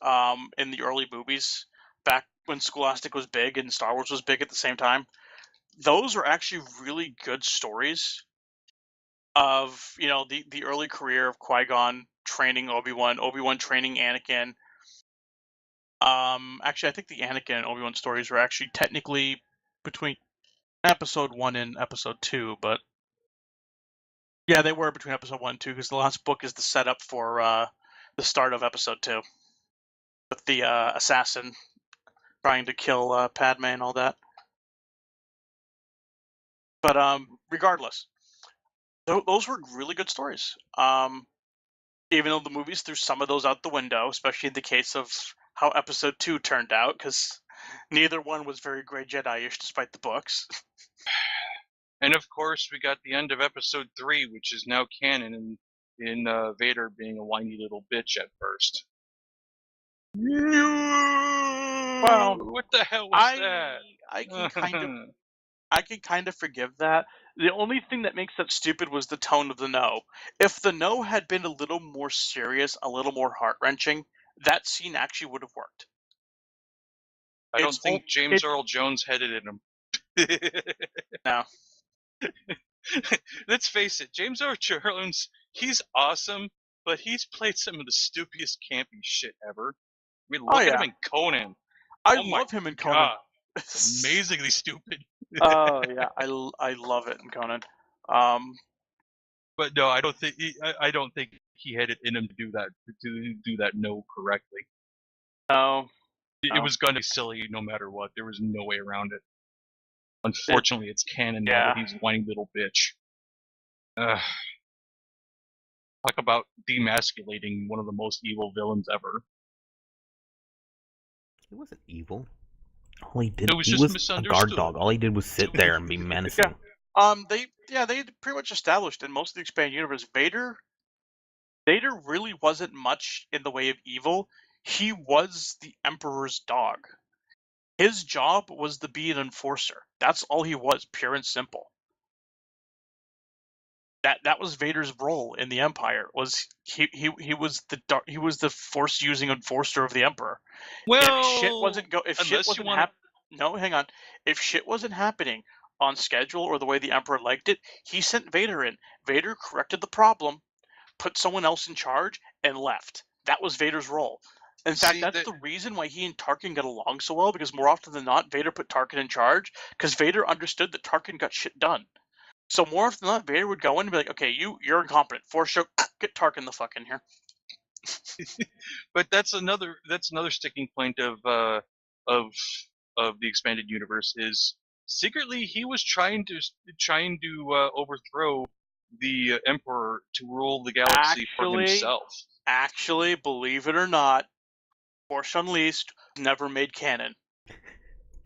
in the early movies, back when Scholastic was big and Star Wars was big at the same time. Those are actually really good stories of, the early career of Qui-Gon training Obi-Wan, Obi-Wan training Anakin. Actually, I think the Anakin and Obi-Wan stories were actually technically between Episode 1 and Episode 2, but yeah, they were between Episode 1 and 2 because the last book is the setup for the start of Episode 2 with the assassin trying to kill Padme and all that. But regardless, Those were really good stories. Even though the movies threw some of those out the window, especially in the case of how Episode 2 turned out, because neither one was very Grey Jedi-ish despite the books. And of course, we got the end of Episode 3, which is now canon, in Vader being a whiny little bitch at first. Well, What the hell was that? I can kind of forgive that. The only thing that makes that stupid was the tone of the no. If the no had been a little more serious, a little more heart-wrenching, that scene actually would have worked. I don't think James Earl Jones had it in him. No. Let's face it, James Earl Jones, he's awesome, but he's played some of the stupidest campy shit ever. I mean, look at him in Conan. I love him in Conan. God, it's amazingly stupid. Oh yeah, I love it in Conan. But no, I don't think he had it in him to do that no correctly. No. It was gonna be silly no matter what. There was no way around it. Unfortunately, it's canon now that he's a whiny little bitch. Talk about demasculating one of the most evil villains ever. He wasn't evil. All he did, was he was a guard dog. All he did was sit there and be menacing. They pretty much established in most of the expanded universe, Vader really wasn't much in the way of evil. He was the Emperor's dog. His job was to be an enforcer. That's all he was, pure and simple. That was Vader's role in the Empire. Was he was the force using enforcer of the Emperor. Well, if shit wasn't happening on schedule or the way the Emperor liked it, he sent Vader in. Vader corrected the problem, put someone else in charge, and left. That was Vader's role. In fact, that's the reason why he and Tarkin got along so well, because more often than not, Vader put Tarkin in charge, because Vader understood that Tarkin got shit done. So more often than not, Vader would go in and be like, okay, you're incompetent. Force choke, get Tarkin the fuck in here. But that's another sticking point of the expanded universe is secretly he was trying to overthrow the Emperor to rule the galaxy for himself. Actually, believe it or not, Force Unleashed never made canon.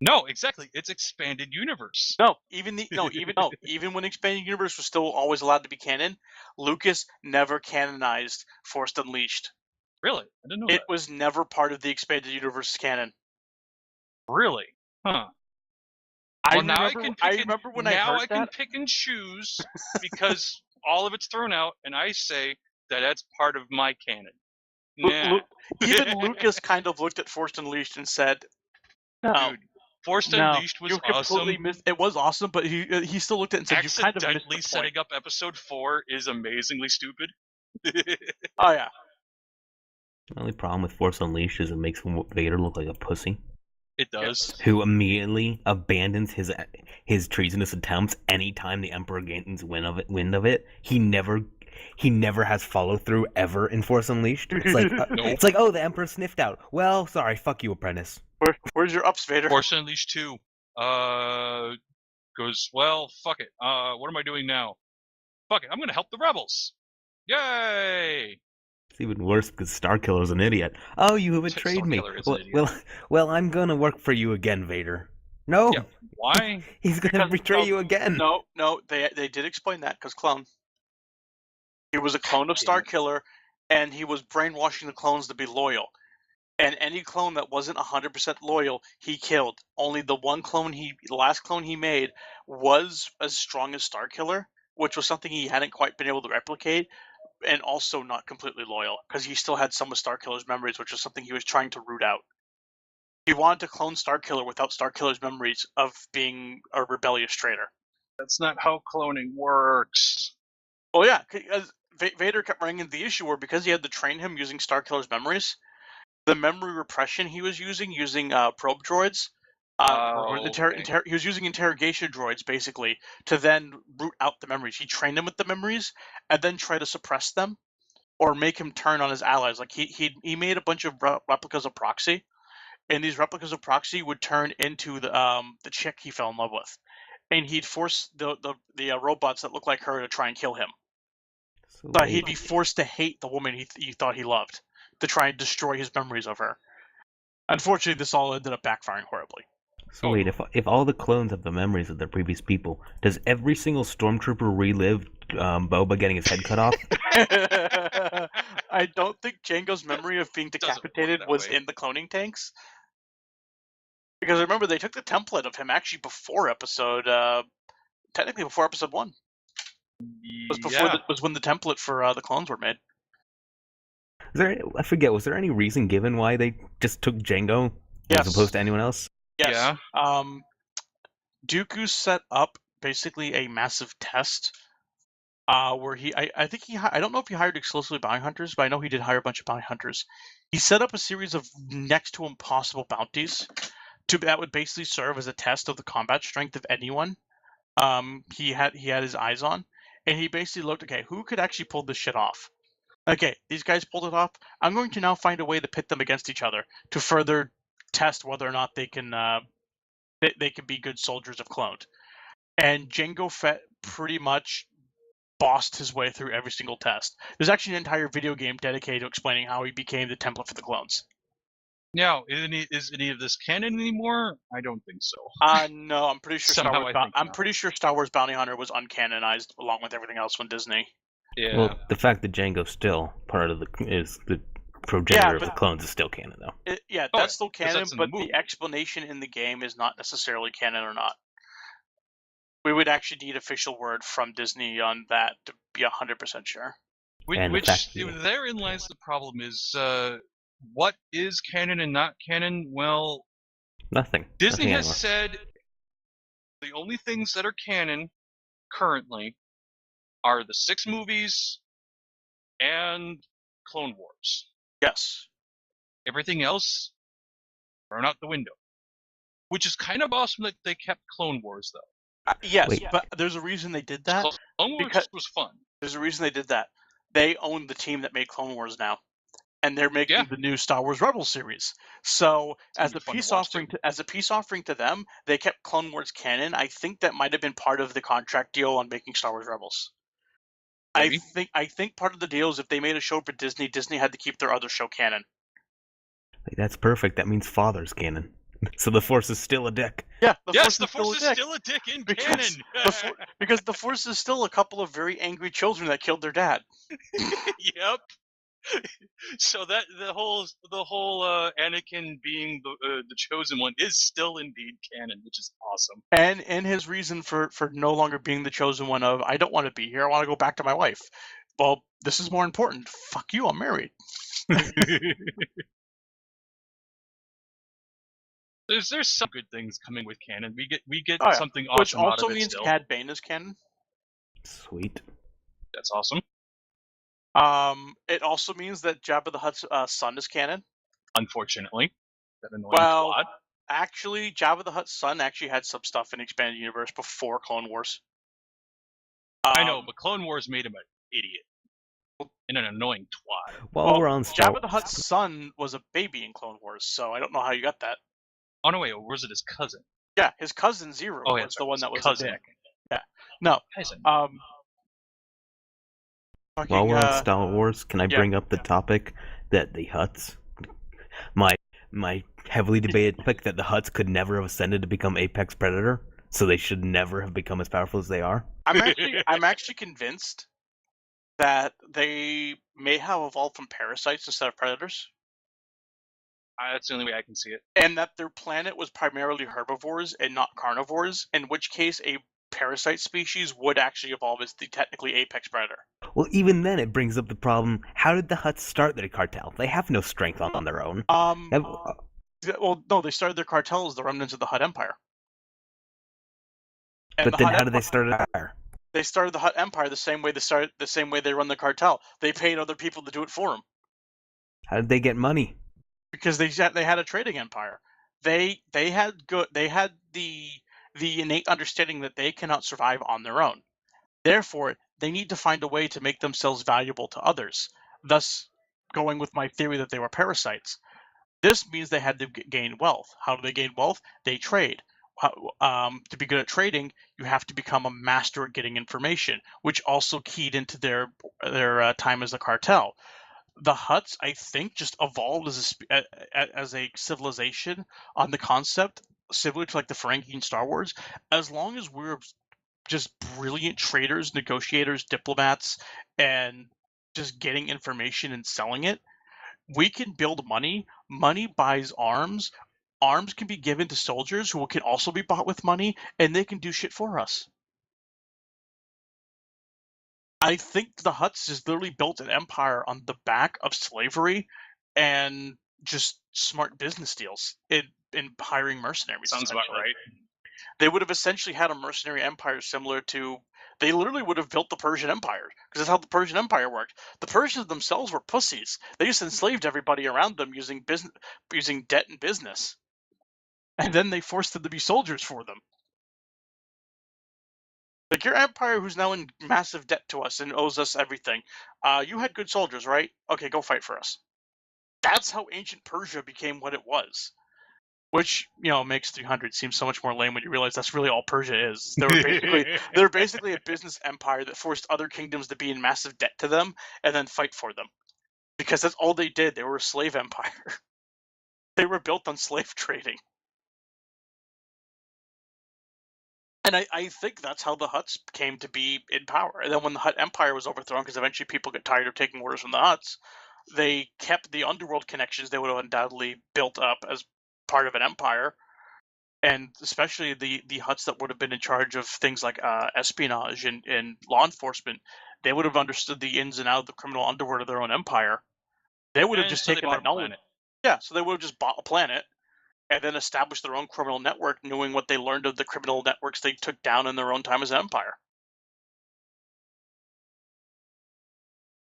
No, exactly. It's expanded universe. Even when expanded universe was still always allowed to be canon, Lucas never canonized Force Unleashed. Really? I didn't know it was never part of the expanded universe canon. Really? Huh. Well, now I can pick and choose because all of it's thrown out, and I say that that's part of my canon. Nah. Even Lucas kind of looked at Force Unleashed and said, "No, dude, Force Unleashed was awesome. It was awesome, but he still looked at it and said, "You kind of missed the point." Setting up Episode 4 is amazingly stupid." Oh yeah. The only problem with Force Unleashed is it makes Vader look like a pussy. It does. Who immediately abandons his treasonous attempts anytime the Emperor gains wind of it. He never has follow through ever in Force Unleashed. It's like it's like, oh, the Emperor sniffed out. Well, sorry, fuck you, apprentice. Where's your ups, Vader? Force Unleashed 2 goes, well, fuck it. What am I doing now? Fuck it, I'm gonna help the rebels. Yay! It's even worse because Starkiller's an idiot. Oh, you have betrayed me. Well, I'm gonna work for you again, Vader. No. Yeah, why? He's gonna betray you again. No, they did explain that because clone. He was a clone of Starkiller, and he was brainwashing the clones to be loyal. And any clone that wasn't 100% loyal, he killed. Only the last clone he made was as strong as Starkiller, which was something he hadn't quite been able to replicate, and also not completely loyal, because he still had some of Starkiller's memories, which was something he was trying to root out. He wanted to clone Starkiller without Starkiller's memories of being a rebellious traitor. That's not how cloning works. Oh yeah, Vader kept running into the issue where because he had to train him using Starkiller's memories, the memory repression he was using probe droids, he was using interrogation droids basically to then root out the memories. He trained him with the memories and then try to suppress them or make him turn on his allies. Like he made a bunch of replicas of Proxy, and these replicas of Proxy would turn into the chick he fell in love with. and he'd force the robots that look like her to try and kill him. So But wait, he'd be forced to hate the woman he thought he loved, to try and destroy his memories of her. Unfortunately, this all ended up backfiring horribly. so wait, if all the clones have the memories of their previous people, does every single stormtrooper relive Boba getting his head cut off? I don't think Jango's memory of being Doesn't work decapitated that was way. in the cloning tanks. Because remember, they took the template of him actually before technically before episode 1. Was when the template for the clones were made. I forget, was there any reason given why they just took Jango Yes. as opposed to anyone else? Yes. Yeah. Dooku set up basically a massive test where I don't know if he hired exclusively bounty hunters, but I know he did hire a bunch of bounty hunters. He set up a series of next to impossible bounties that would basically serve as a test of the combat strength of anyone he had his eyes on, and he basically looked, okay, who could actually pull this shit off? Okay, these guys pulled it off. I'm going to now find a way to pit them against each other to further test whether or not they can be good soldiers of cloned. And Jango Fett pretty much bossed his way through every single test. There's actually an entire video game dedicated to explaining how he became the template for the clones. Now, is any of this canon anymore? I don't think so. No, I'm pretty sure pretty sure Star Wars Bounty Hunter was uncanonized along with everything else from Disney. Yeah. Well, the fact that Jango's still part of the progenitor of the clones is still canon, though. That's still canon, but the explanation in the game is not necessarily canon or not. We would actually need official word from Disney on that to be 100% sure. Therein lies the problem is what is canon and not canon? Well, nothing. Disney has said the only things that are canon currently are the 6 movies and Clone Wars. Yes. Everything else thrown out the window. Which is kind of awesome that they kept Clone Wars, though. Yes, but there's a reason they did that. Clone Wars was fun. There's a reason they did that. They own the team that made Clone Wars now, and they're making the new Star Wars Rebels series. So as a peace offering to them, they kept Clone Wars canon. I think that might have been part of the contract deal on making Star Wars Rebels. Maybe. I think part of the deal is if they made a show for Disney, Disney had to keep their other show canon. That's perfect. That means Father's canon. So the Force is still a dick. Yeah, the Force is still a dick in canon. Because the Force is still a couple of very angry children that killed their dad. Yep. So that the whole Anakin being the chosen one is still indeed canon, which is awesome. And his reason for no longer being the chosen one of I don't want to be here, I want to go back to my wife. Well, this is more important. Fuck you, I'm married. There's some good things coming with canon. We get something awesome which also out of it means still. Cad Bane is canon. Sweet. That's awesome. It also means that Jabba the Hutt's son is canon. Unfortunately, that annoying twat. Actually, Jabba the Hutt's son actually had some stuff in Expanded Universe before Clone Wars. I know, but Clone Wars made him an idiot and an annoying twat. We're on Jabba the Hutt's son was a baby in Clone Wars, so I don't know how you got that. Oh no, wait, or was it his cousin? Yeah, his cousin Zero was the one that was a dick. Yeah, no. Cousin. While we're on Star Wars, can I bring up the topic that the Hutts, my heavily debated topic that the Hutts could never have ascended to become Apex Predator, so they should never have become as powerful as they are? I'm actually convinced that they may have evolved from parasites instead of predators. That's the only way I can see it. And that their planet was primarily herbivores and not carnivores, in which case a parasite species would actually evolve as the technically apex predator. Well, even then it brings up the problem, how did the Hutts start their cartel? They have no strength on their own. Well, no, they started their cartel as the remnants of the Hutt Empire. And but then how did they start an empire? They started the Hutt Empire the same way they run the cartel. They paid other people to do it for them. How did they get money? Because they had a trading empire. They had the innate understanding that they cannot survive on their own. Therefore, they need to find a way to make themselves valuable to others. Thus, going with my theory that they were parasites. This means they had to gain wealth. How do they gain wealth? They trade. to be good at trading, you have to become a master at getting information, which also keyed into their time as a cartel. The Hutts, I think, just evolved as a civilization on the concept similar to like the Ferengi in Star Wars. As long as we're just brilliant traders, negotiators, diplomats, and just getting information and selling it, we can build money. Money buys arms. Arms can be given to soldiers who can also be bought with money, and they can do shit for us. I think the Hutts just literally built an empire on the back of slavery and just smart business deals in hiring mercenaries. Sounds about right. They would have essentially had a mercenary empire similar to. They literally would have built the Persian Empire because that's how the Persian Empire worked. The Persians themselves were pussies. They just enslaved everybody around them using debt and business, and then they forced them to be soldiers for them. Like your empire, who's now in massive debt to us and owes us everything. You had good soldiers, right? Okay, go fight for us. That's how ancient Persia became what it was. Which, makes 300 seem so much more lame when you realize that's really all Persia is. They were basically a business empire that forced other kingdoms to be in massive debt to them and then fight for them. Because that's all they did. They were a slave empire. They were built on slave trading. And I think that's how the Hutts came to be in power. And then when the Hutt Empire was overthrown, because eventually people get tired of taking orders from the Hutts, they kept the underworld connections they would have undoubtedly built up as part of an empire. And especially the Hutts that would have been in charge of things like espionage and law enforcement, they would have understood the ins and outs of the criminal underworld of their own empire. They would have just taken that knowledge. Yeah, so they would have just bought a planet and then established their own criminal network, knowing what they learned of the criminal networks they took down in their own time as an empire.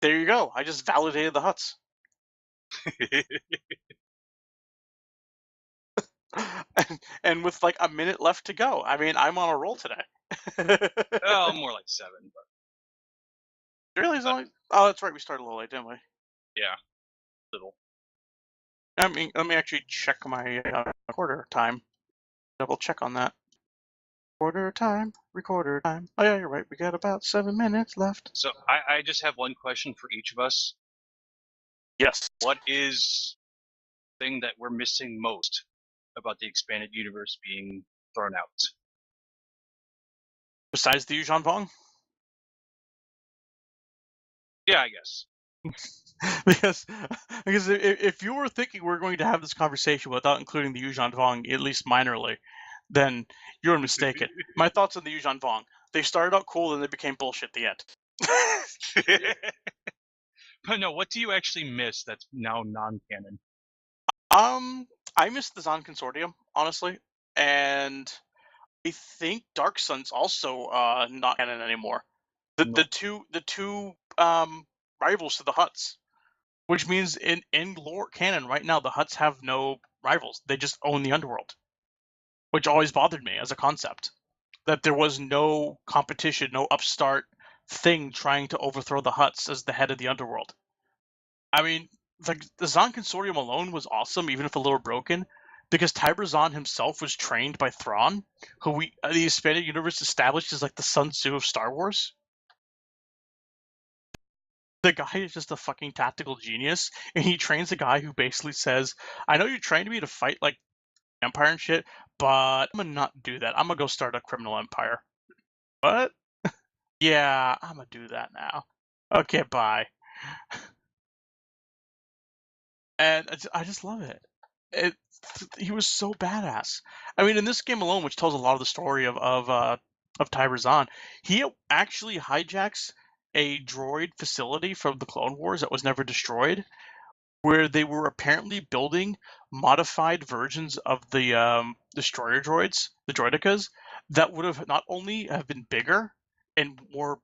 There you go. I just validated the Hutts. and with like a minute left to go, I mean, I'm on a roll today. Oh, more like 7. But really? Oh, that's right. We started a little late, didn't we? Yeah, little. I mean, let me actually check my recorder time. Double check on that. Recorder time. Oh yeah, you're right. We got about 7 minutes left. So I just have one question for each of us. Yes. What is the thing that we're missing most about the expanded universe being thrown out? Besides the Yuuzhan Vong? Yeah, I guess. because if you were thinking we're going to have this conversation without including the Yuuzhan Vong, at least minorly, then you're mistaken. My thoughts on the Yuuzhan Vong. They started out cool and they became bullshit at the end. But no, what do you actually miss that's now non-canon? I miss the Zon Consortium, honestly. And I think Dark Sun's also not canon anymore. The two rivals to the Hutts. Which means in lore canon right now, the Hutts have no rivals. They just own the underworld. Which always bothered me as a concept. That there was no competition, no upstart thing trying to overthrow the Hutts as the head of the underworld. I mean, the Zon Consortium alone was awesome, even if a little broken, because Tiber Zahn himself was trained by Thrawn, who the expanded universe established as like the Sun Tzu of Star Wars. The guy is just a fucking tactical genius, and he trains a guy who basically says, I know you trained me to fight like Empire and shit, but I'm gonna not do that. I'm gonna go start a criminal empire. What? Yeah, I'm gonna do that now. Okay, bye. And I just love it. He was so badass. I mean, in this game alone, which tells a lot of the story of Tiber Zahn, he actually hijacks a droid facility from the Clone Wars that was never destroyed, where they were apparently building modified versions of the destroyer droids, the droidicas, that would have not only have been bigger and more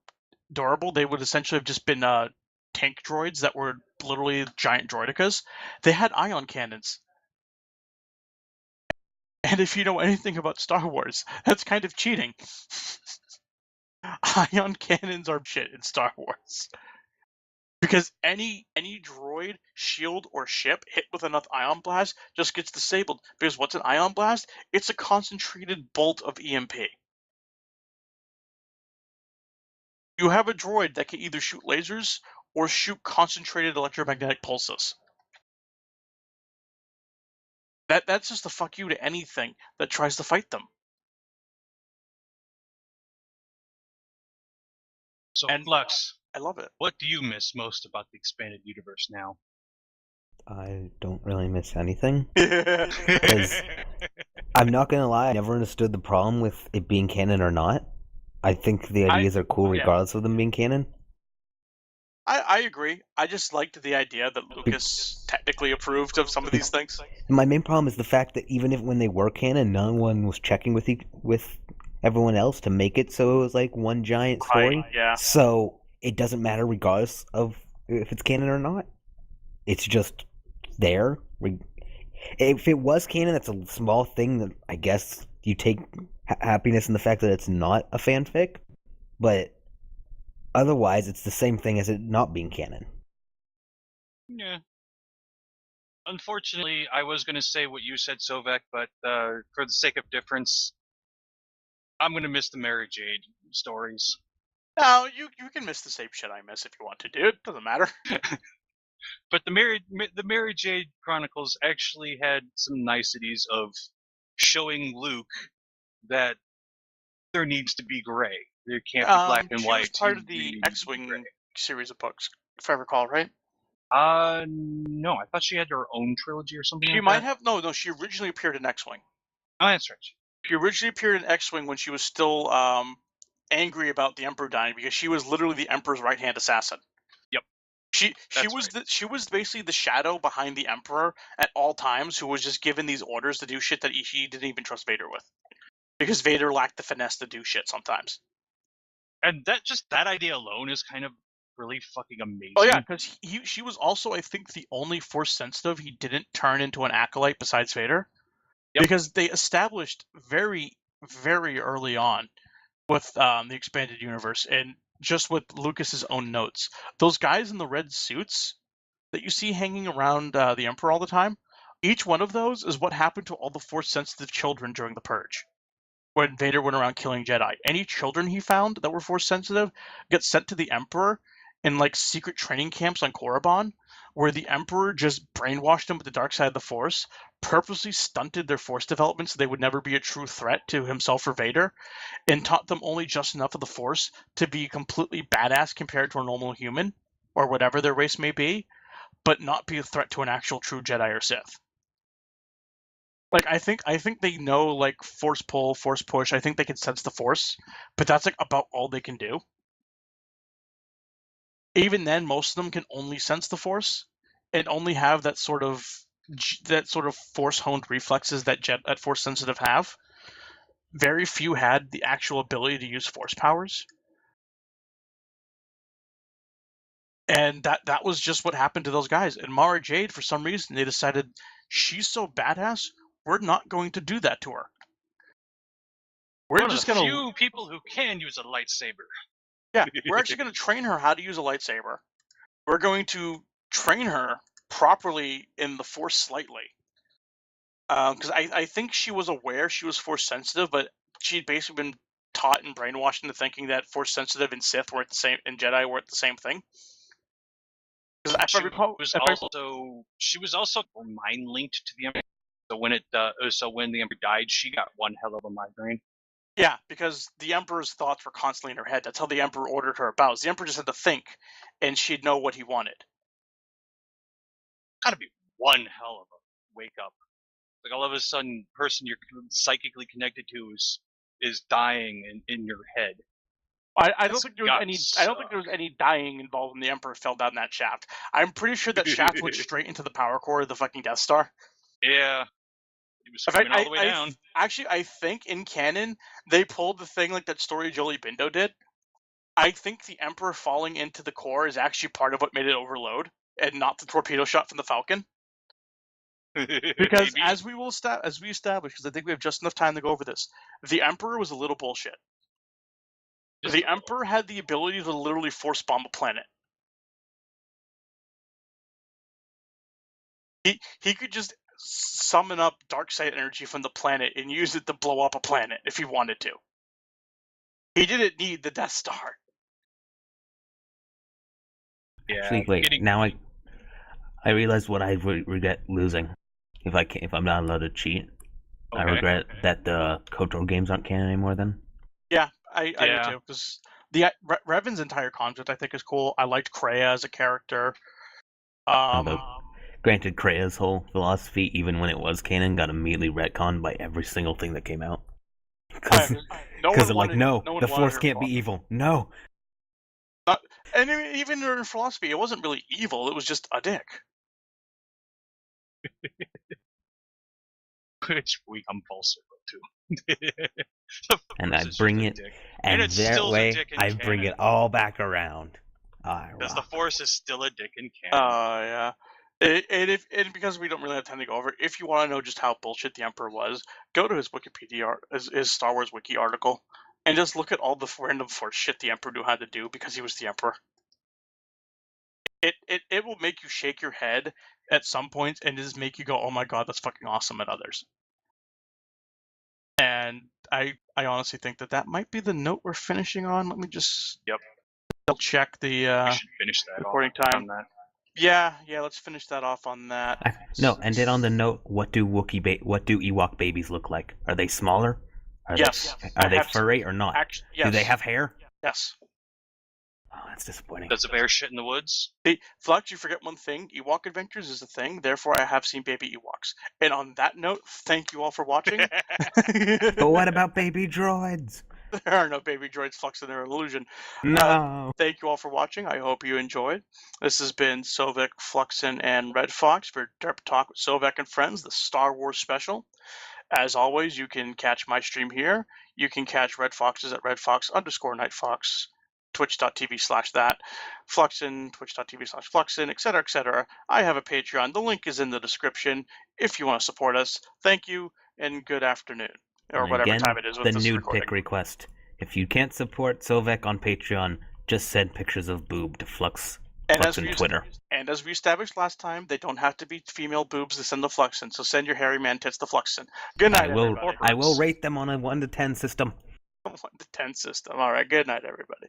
durable, they would essentially have just been tank droids that were literally giant droidicas. They had ion cannons. And if you know anything about Star Wars, that's kind of cheating. Ion cannons are shit in Star Wars. Because any droid, shield, or ship hit with enough ion blast just gets disabled. Because what's an ion blast? It's a concentrated bolt of EMP. You have a droid that can either shoot lasers or shoot concentrated electromagnetic pulses. That's just a fuck you to anything that tries to fight them. So, And Flux, I love it. what do you miss most about the expanded universe now? I don't really miss anything. I'm not gonna lie, I never understood the problem with it being canon or not. I think the ideas are cool yeah. regardless of them being canon. I agree. I just liked the idea that Lucas technically approved of some of these things. My main problem is the fact that even if when they were canon, no one was checking with everyone else to make it so it was like one giant story. Right, yeah. So it doesn't matter regardless of if it's canon or not. It's just there. If it was canon, that's a small thing that I guess you take happiness in the fact that it's not a fanfic. But otherwise, it's the same thing as it not being canon. Yeah. Unfortunately, I was going to say what you said, Sovek, but for the sake of difference, I'm going to miss the Mary Jade stories. No, you can miss the same shit I miss if you want to, dude. Doesn't matter. But the Mary Jade Chronicles actually had some niceties of showing Luke that there needs to be gray. There can't be black and She white. was part You of the really need X-Wing gray. series of books, if I recall, right? No, I thought she had her own trilogy or something She like might that. have. No, she originally appeared in X-Wing. Oh, that's right. She originally appeared in X-Wing when she was still angry about the Emperor dying because she was literally the Emperor's right-hand assassin. Yep. She was basically the shadow behind the Emperor at all times, who was just given these orders to do shit that he didn't even trust Vader with, because Vader lacked the finesse to do shit sometimes. And that idea alone is kind of really fucking amazing. Oh yeah, because she was also, I think, the only Force sensitive he didn't turn into an acolyte besides Vader. Yep. Because they established very, very early on with the expanded universe and just with Lucas's own notes, those guys in the red suits that you see hanging around the Emperor all the time, each one of those is what happened to all the Force sensitive children during the Purge. When Vader went around killing Jedi, any children he found that were Force sensitive get sent to the Emperor in like secret training camps on Korriban, where the Emperor just brainwashed them with the dark side of the Force, purposely stunted their Force development so they would never be a true threat to himself or Vader, and taught them only just enough of the Force to be completely badass compared to a normal human, or whatever their race may be, but not be a threat to an actual true Jedi or Sith. Like I think they know like force pull, force push. I think they can sense the force, but that's like about all they can do. Even then, most of them can only sense the force and only have that sort of force honed reflexes that force sensitive have. Very few had the actual ability to use force powers. And that was just what happened to those guys. And Mara Jade, for some reason, they decided she's so badass, we're not going to do that to her. We're One just of the gonna few people who can use a lightsaber. Yeah, we're actually going to train her how to use a lightsaber. We're going to train her properly in the Force slightly. Because I think she was aware she was Force sensitive, but she'd basically been taught and brainwashed into thinking that Force sensitive and Sith were at the same, and Jedi were at the same thing. Because if I recall, she was also mind linked to the Emperor. So when the Emperor died, she got one hell of a migraine. Yeah, because the Emperor's thoughts were constantly in her head. That's how the Emperor ordered her about. The Emperor just had to think, and she'd know what he wanted. Gotta be one hell of a wake up. Like all of a sudden, person you're psychically connected to is dying in your head. I don't think there was any. I don't think there was any dying involved when the Emperor fell down that shaft. I'm pretty sure that shaft went straight into the power core of the fucking Death Star. Yeah, he was screaming all the way down. Actually, I think in canon they pulled the thing like that story Jolie Bindo did. I think the Emperor falling into the core is actually part of what made it overload, and not the torpedo shot from the Falcon. Because as we establish, because I think we have just enough time to go over this, the Emperor was a little bullshit. The Emperor had the ability to literally force bomb a planet. He could just summon up dark side energy from the planet and use it to blow up a planet if he wanted to. He didn't need the Death Star. Yeah, Actually, wait. Now I realize what I regret losing. If I'm not allowed to cheat, I regret that the KOTOR games aren't canon anymore. Then. Yeah, I do too. Because the Revan's entire concept I think is cool. I liked Kreia as a character. Granted, Kreia's whole philosophy, even when it was canon, got immediately retconned by every single thing that came out. Because they're like, no, the Force can't be evil. No. And even in philosophy, it wasn't really evil. It was just a dick. Which we come full circle to. And I bring it, and that way I bring it all back around. Because the Force is still a dick in canon. Oh, yeah. And because we don't really have time to go over it, if you want to know just how bullshit the Emperor was, go to his Wikipedia, his Star Wars Wiki article, and just look at all the random Force shit the Emperor knew how to do because he was the Emperor. It will make you shake your head at some points and just make you go, oh my god, that's fucking awesome at others. And I honestly think that might be the note we're finishing on. Let me just double check the we should finish that recording time. On that. Yeah, let's finish that off on that. No, and then on the note, what do Ewok babies look like? Are they smaller? Are they furry or not? Yes. Do they have hair? Yes. Oh, that's disappointing. Does a bear shit in the woods? Flux, you forget one thing. Ewok Adventures is a thing, therefore I have seen baby Ewoks. And on that note, thank you all for watching. But what about baby droids? There are no baby droids, Flux, and their illusion. No. Thank you all for watching. I hope you enjoyed. This has been Sovek, Fluxen, and Red Fox for Derp Talk with Sovek and Friends, the Star Wars special. As always, you can catch my stream here. You can catch Red Fox's at redfox_nightfox, twitch.tv/that, Fluxen, twitch.tv/Fluxen, etc., etc. I have a Patreon. The link is in the description if you want to support us. Thank you, and good afternoon. Or and whatever again, time it is with the this nude recording. pic request. If you can't support Sovek on Patreon, just send pictures of boob to Flux on Twitter. And as we established last time, they don't have to be female boobs to send the Fluxen, so send your hairy man tits to Fluxen. Good night, everybody. I will rate them on a 1 to 10 system. 1 to 10 system. All right, good night, everybody.